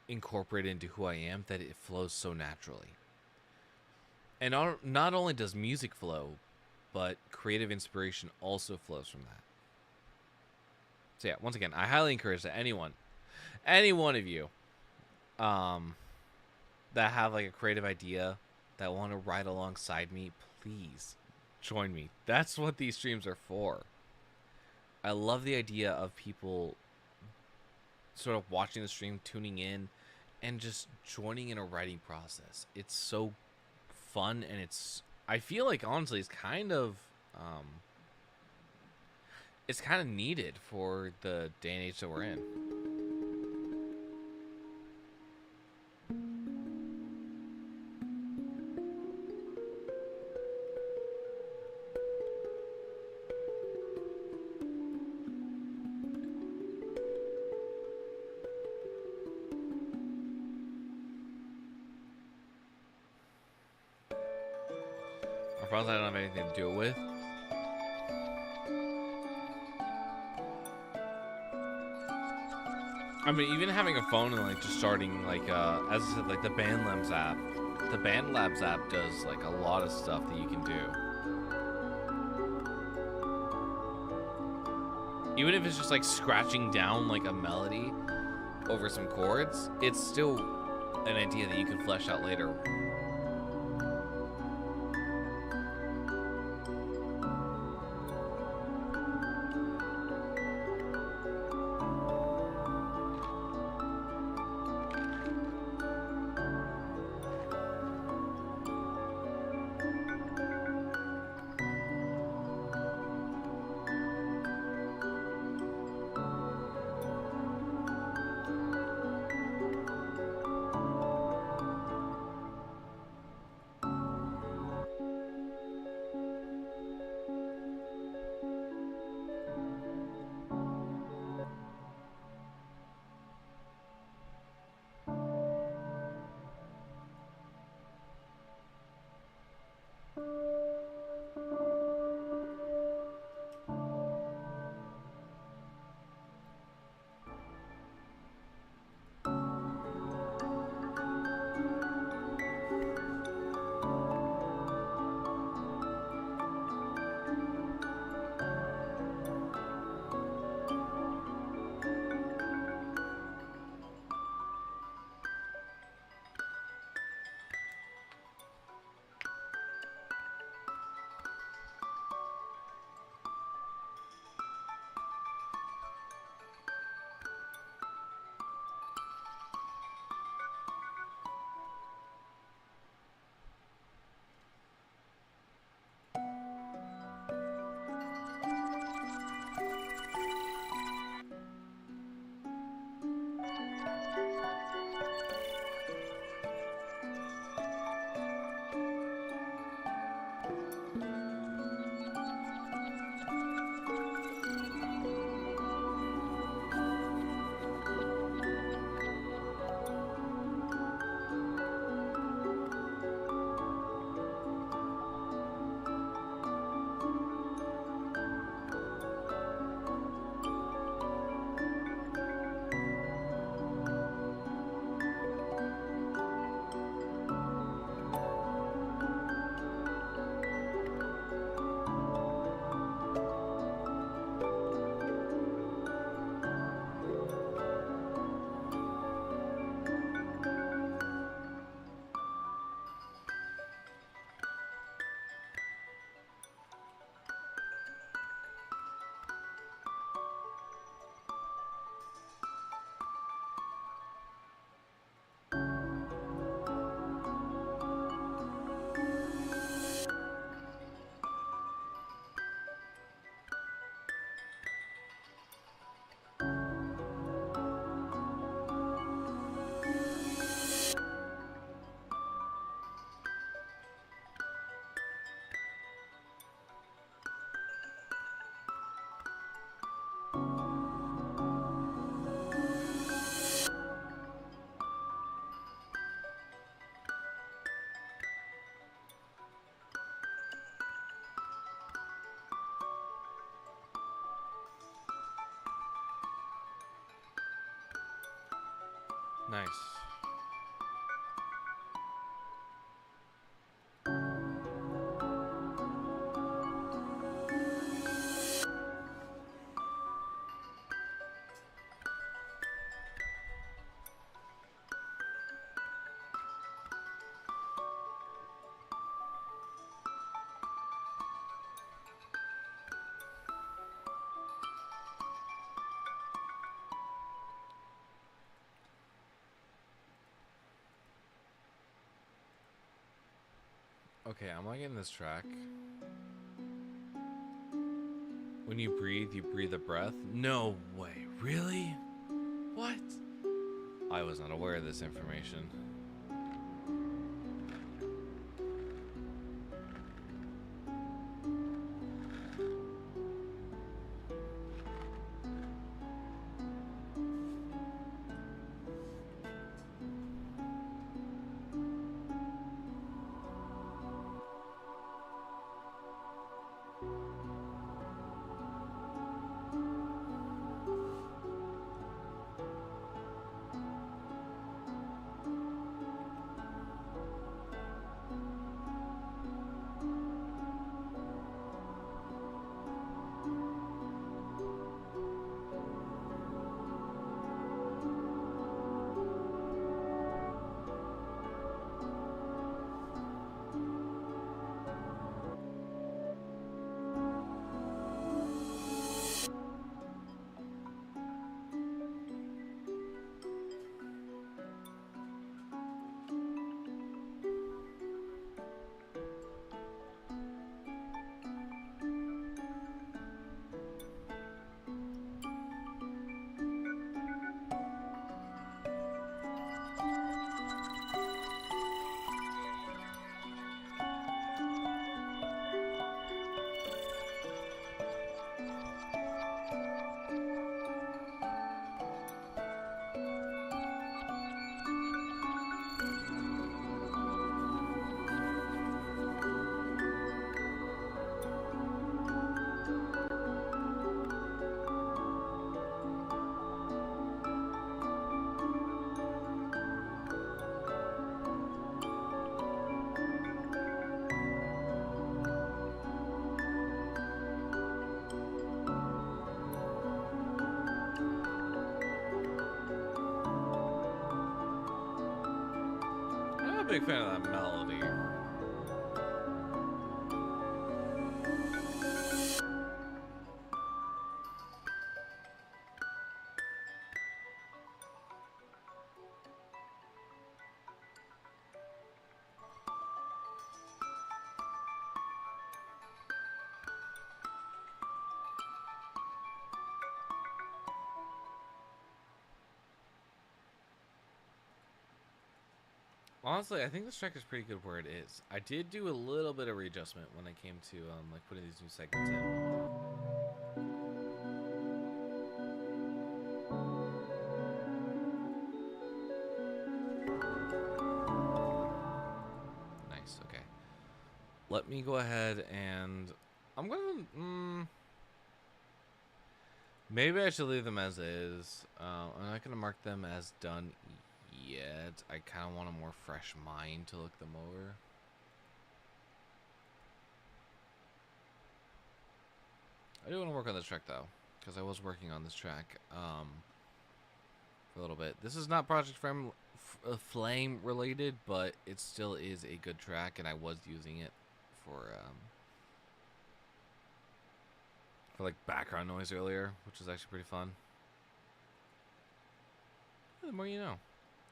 incorporated into who I am that it flows so naturally. And not only does music flow, but creative inspiration also flows from that. So yeah, once again, I highly encourage that any one of you that have like a creative idea that want to write alongside me, please join me. That's what these streams are for. I love the idea of people sort of watching the stream, tuning in, and just joining in a writing process. It's so fun, and I feel like honestly it's kind of needed for the day and age that we're in. Problems I don't have anything to do it with. I mean, even having a phone and like just starting like as I said, like the BandLabs app. The BandLabs app does like a lot of stuff that you can do. Even if it's just like scratching down like a melody over some chords, it's still an idea that you can flesh out later. Nice. Okay, I'm liking this track. When you breathe a breath? No way. Really? What? I was not aware of this information. I'm a big fan of that melody. Honestly, I think this track is pretty good where it is. I did do a little bit of readjustment when it came to like putting these new segments in. Nice. Okay. Let me go ahead and I'm gonna. Maybe I should leave them as is. I'm not gonna mark them as done yet. I kind of want a more fresh mind to look them over. I do want to work on this track though, because I was working on this track for a little bit. This is not Project Flame related, but it still is a good track, and I was using it for like background noise earlier, which was actually pretty fun. The more you know.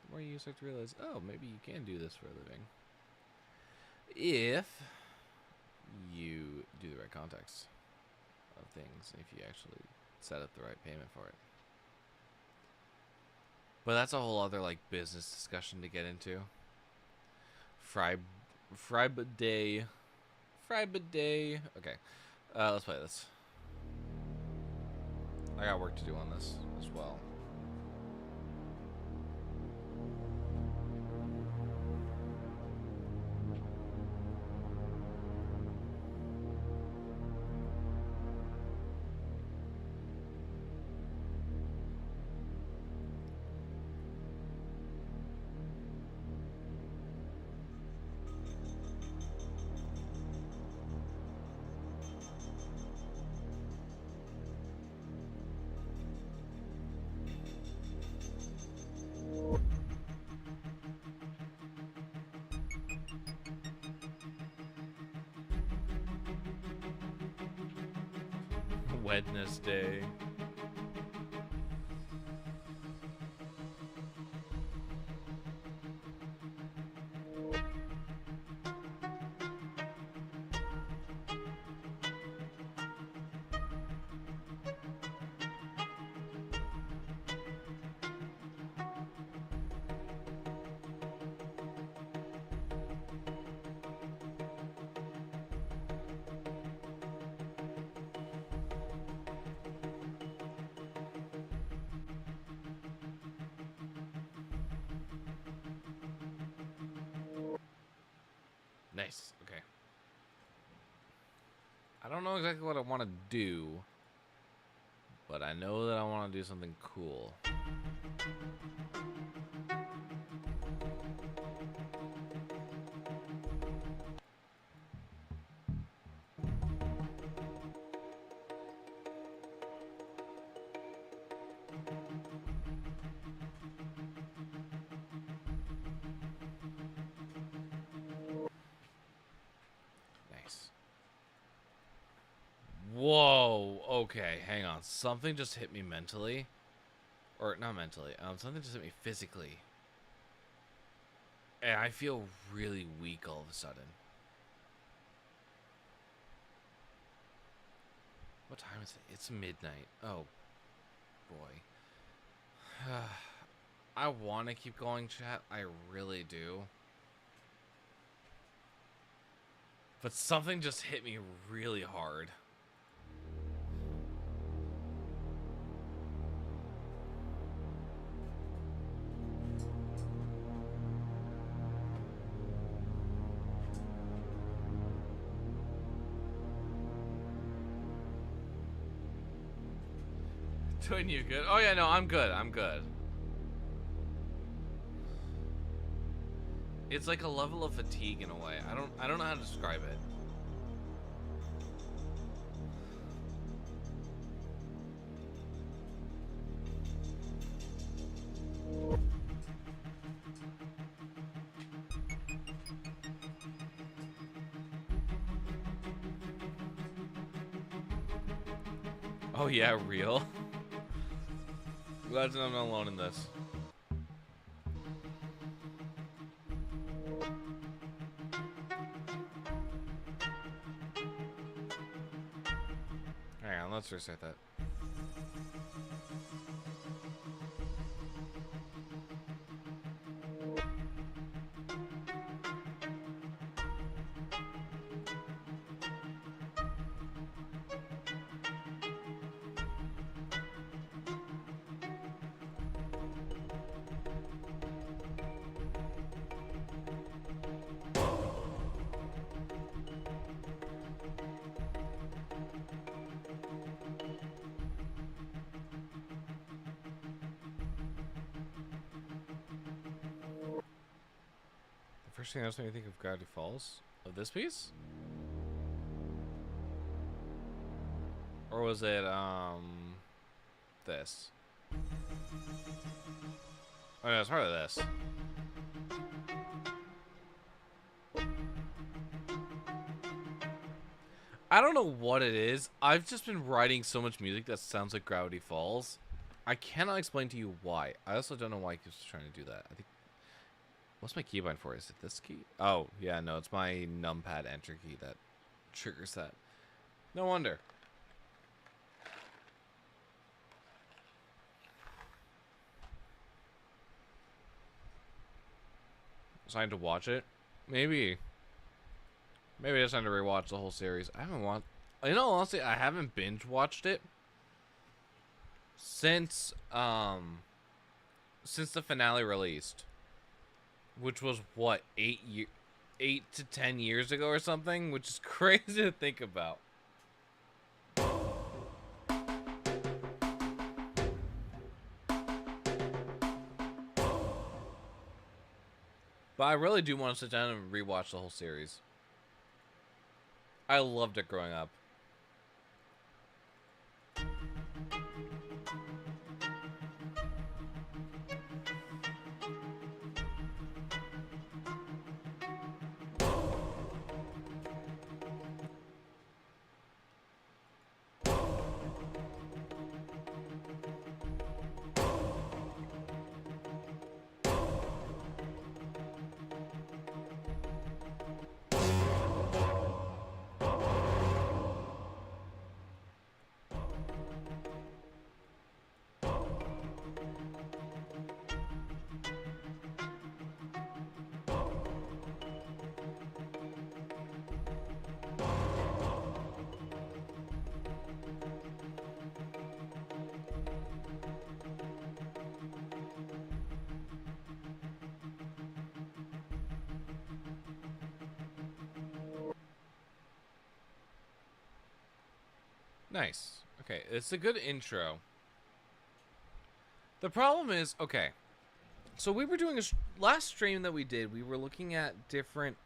The more you start to realize, oh, maybe you can do this for a living. If you do the right context of things, if you actually set up the right payment for it. But that's a whole other like business discussion to get into. Friday. Okay, let's play this. I got work to do on this as well. Wednesday. Nice. Okay. I don't know exactly what I want to do, but I know that I want to do something cool. Nice. Whoa. Okay, hang on. Something just hit me mentally. Or not mentally. Something just hit me physically. And I feel really weak all of a sudden. What time is it? It's midnight. Oh, boy. I want to keep going, chat. I really do. But something just hit me really hard. Doing you good? Oh yeah, no, I'm good. I'm good. It's like a level of fatigue in a way. I don't know how to describe it. Oh yeah, real. Glad I'm not alone in this. Hang on, let's reset that. First thing that made me think of Gravity Falls of this piece, or was it this? Oh no, it's part of this. I don't know what it is. I've just been writing so much music that sounds like Gravity Falls. I cannot explain to you why. I also don't know why I keep trying to do that. I think. What's my keybind for? Is it this key? Oh, yeah, no, it's my numpad enter key that triggers that. No wonder. It's time to watch it? Maybe. Maybe it's time to rewatch the whole series. I haven't watched... You know, honestly, I haven't binge-watched it since the finale released. Which was what, 8 to 10 years ago or something, which is crazy to think about. But I really do want to sit down and rewatch the whole series. I loved it growing up. Nice. Okay, it's a good intro. The problem is, okay, so we were doing last stream that we did, we were looking at different,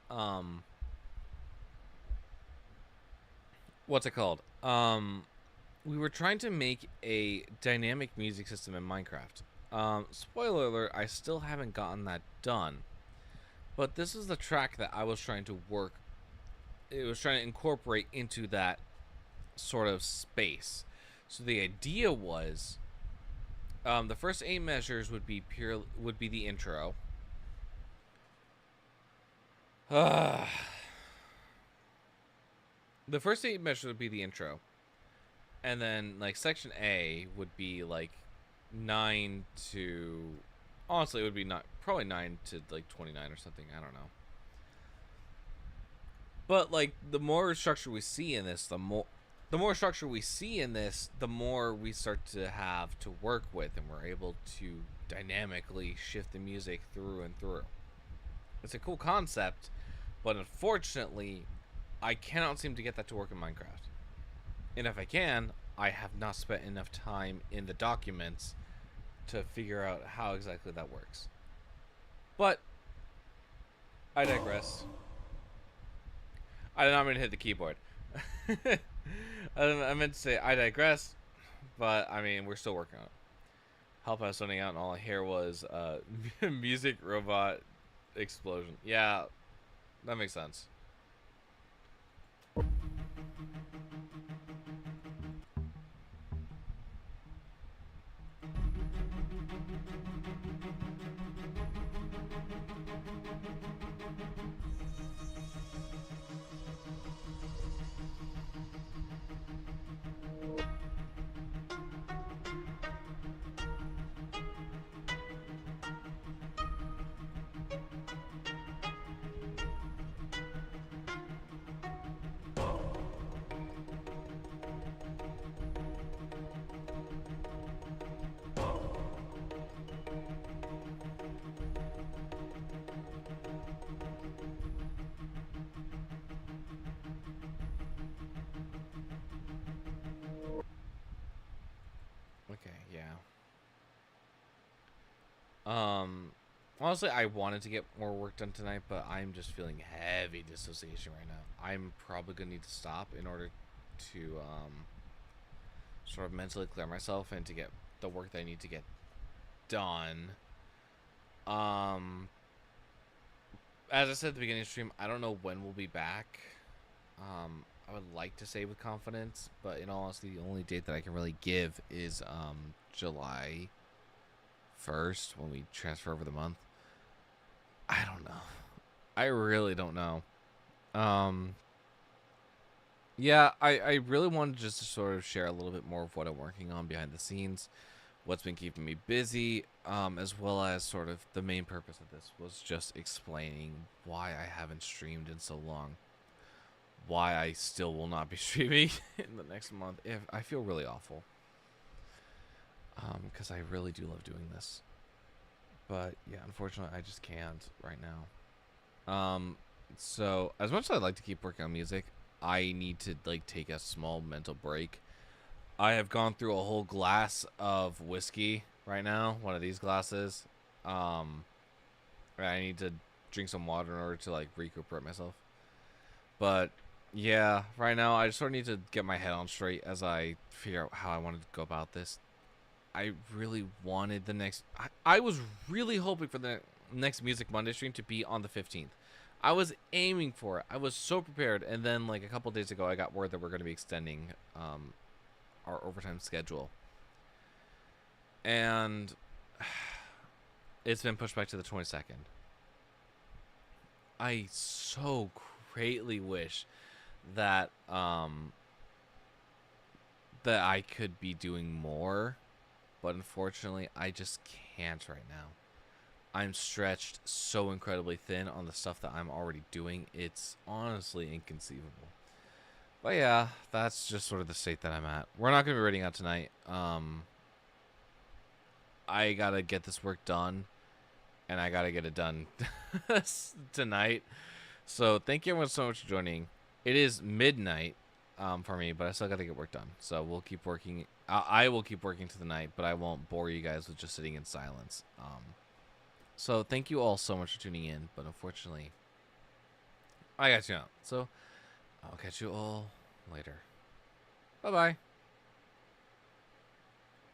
what's it called? We were trying to make a dynamic music system in Minecraft. Spoiler alert, I still haven't gotten that done. But this is the track that I was trying to work. It was trying to incorporate into that sort of space. So the idea was, the first 8 measures would be the intro. The first 8 measures would be the intro. And then, like, section A would be, like, 9 to... Honestly, it would be probably 9 to, like, 29 or something. I don't know. But, like, the more structure we see in this, the more structure we see in this, the more we start to have to work with, and we're able to dynamically shift the music through and through. It's a cool concept, but unfortunately, I cannot seem to get that to work in Minecraft. And if I can, I have not spent enough time in the documents to figure out how exactly that works. But I digress. I did not mean to hit the keyboard. I meant to say I digress, but I mean, we're still working on it. Help I was zoning out and all I hear was music robot explosion. Yeah, that makes sense. Okay, yeah. Honestly, I wanted to get more work done tonight, but I'm just feeling heavy dissociation right now. I'm probably gonna need to stop in order to sort of mentally clear myself and to get the work that I need to get done. As I said at the beginning of the stream, I don't know when we'll be back. I would like to say with confidence, but in all honesty, the only date that I can really give is July 1st when we transfer over the month. I don't know. I really don't know. Yeah, I really wanted just to sort of share a little bit more of what I'm working on behind the scenes, what's been keeping me busy, as well as sort of the main purpose of this was just explaining why I haven't streamed in so long, why I still will not be streaming in the next month. I feel really awful, because I really do love doing this, but yeah, unfortunately, I just can't right now. So as much as I'd like to keep working on music, I need to like take a small mental break. I have gone through a whole glass of whiskey right now, one of these glasses. I need to drink some water in order to like recuperate myself. But yeah, right now I just sort of need to get my head on straight as I figure out how I wanted to go about this. I really wanted the next... I was really hoping for the next Music Monday stream to be on the 15th. I was aiming for it. I was so prepared. And then like a couple days ago, I got word that we're going to be extending our overtime schedule. And it's been pushed back to the 22nd. I so greatly wish that that I could be doing more, but unfortunately I just can't right now. I'm stretched so incredibly thin on the stuff that I'm already doing. It's honestly inconceivable. But yeah, that's just sort of the state that I'm at. We're not going to be reading out tonight. I got to get this work done, and I got to get it done tonight. So thank you everyone so much for joining. It is midnight. for me, but I still got to get work done. So we'll keep working. I will keep working to the night, but I won't bore you guys with just sitting in silence. So thank you all so much for tuning in, but unfortunately, I got you out. So I'll catch you all later. Bye bye.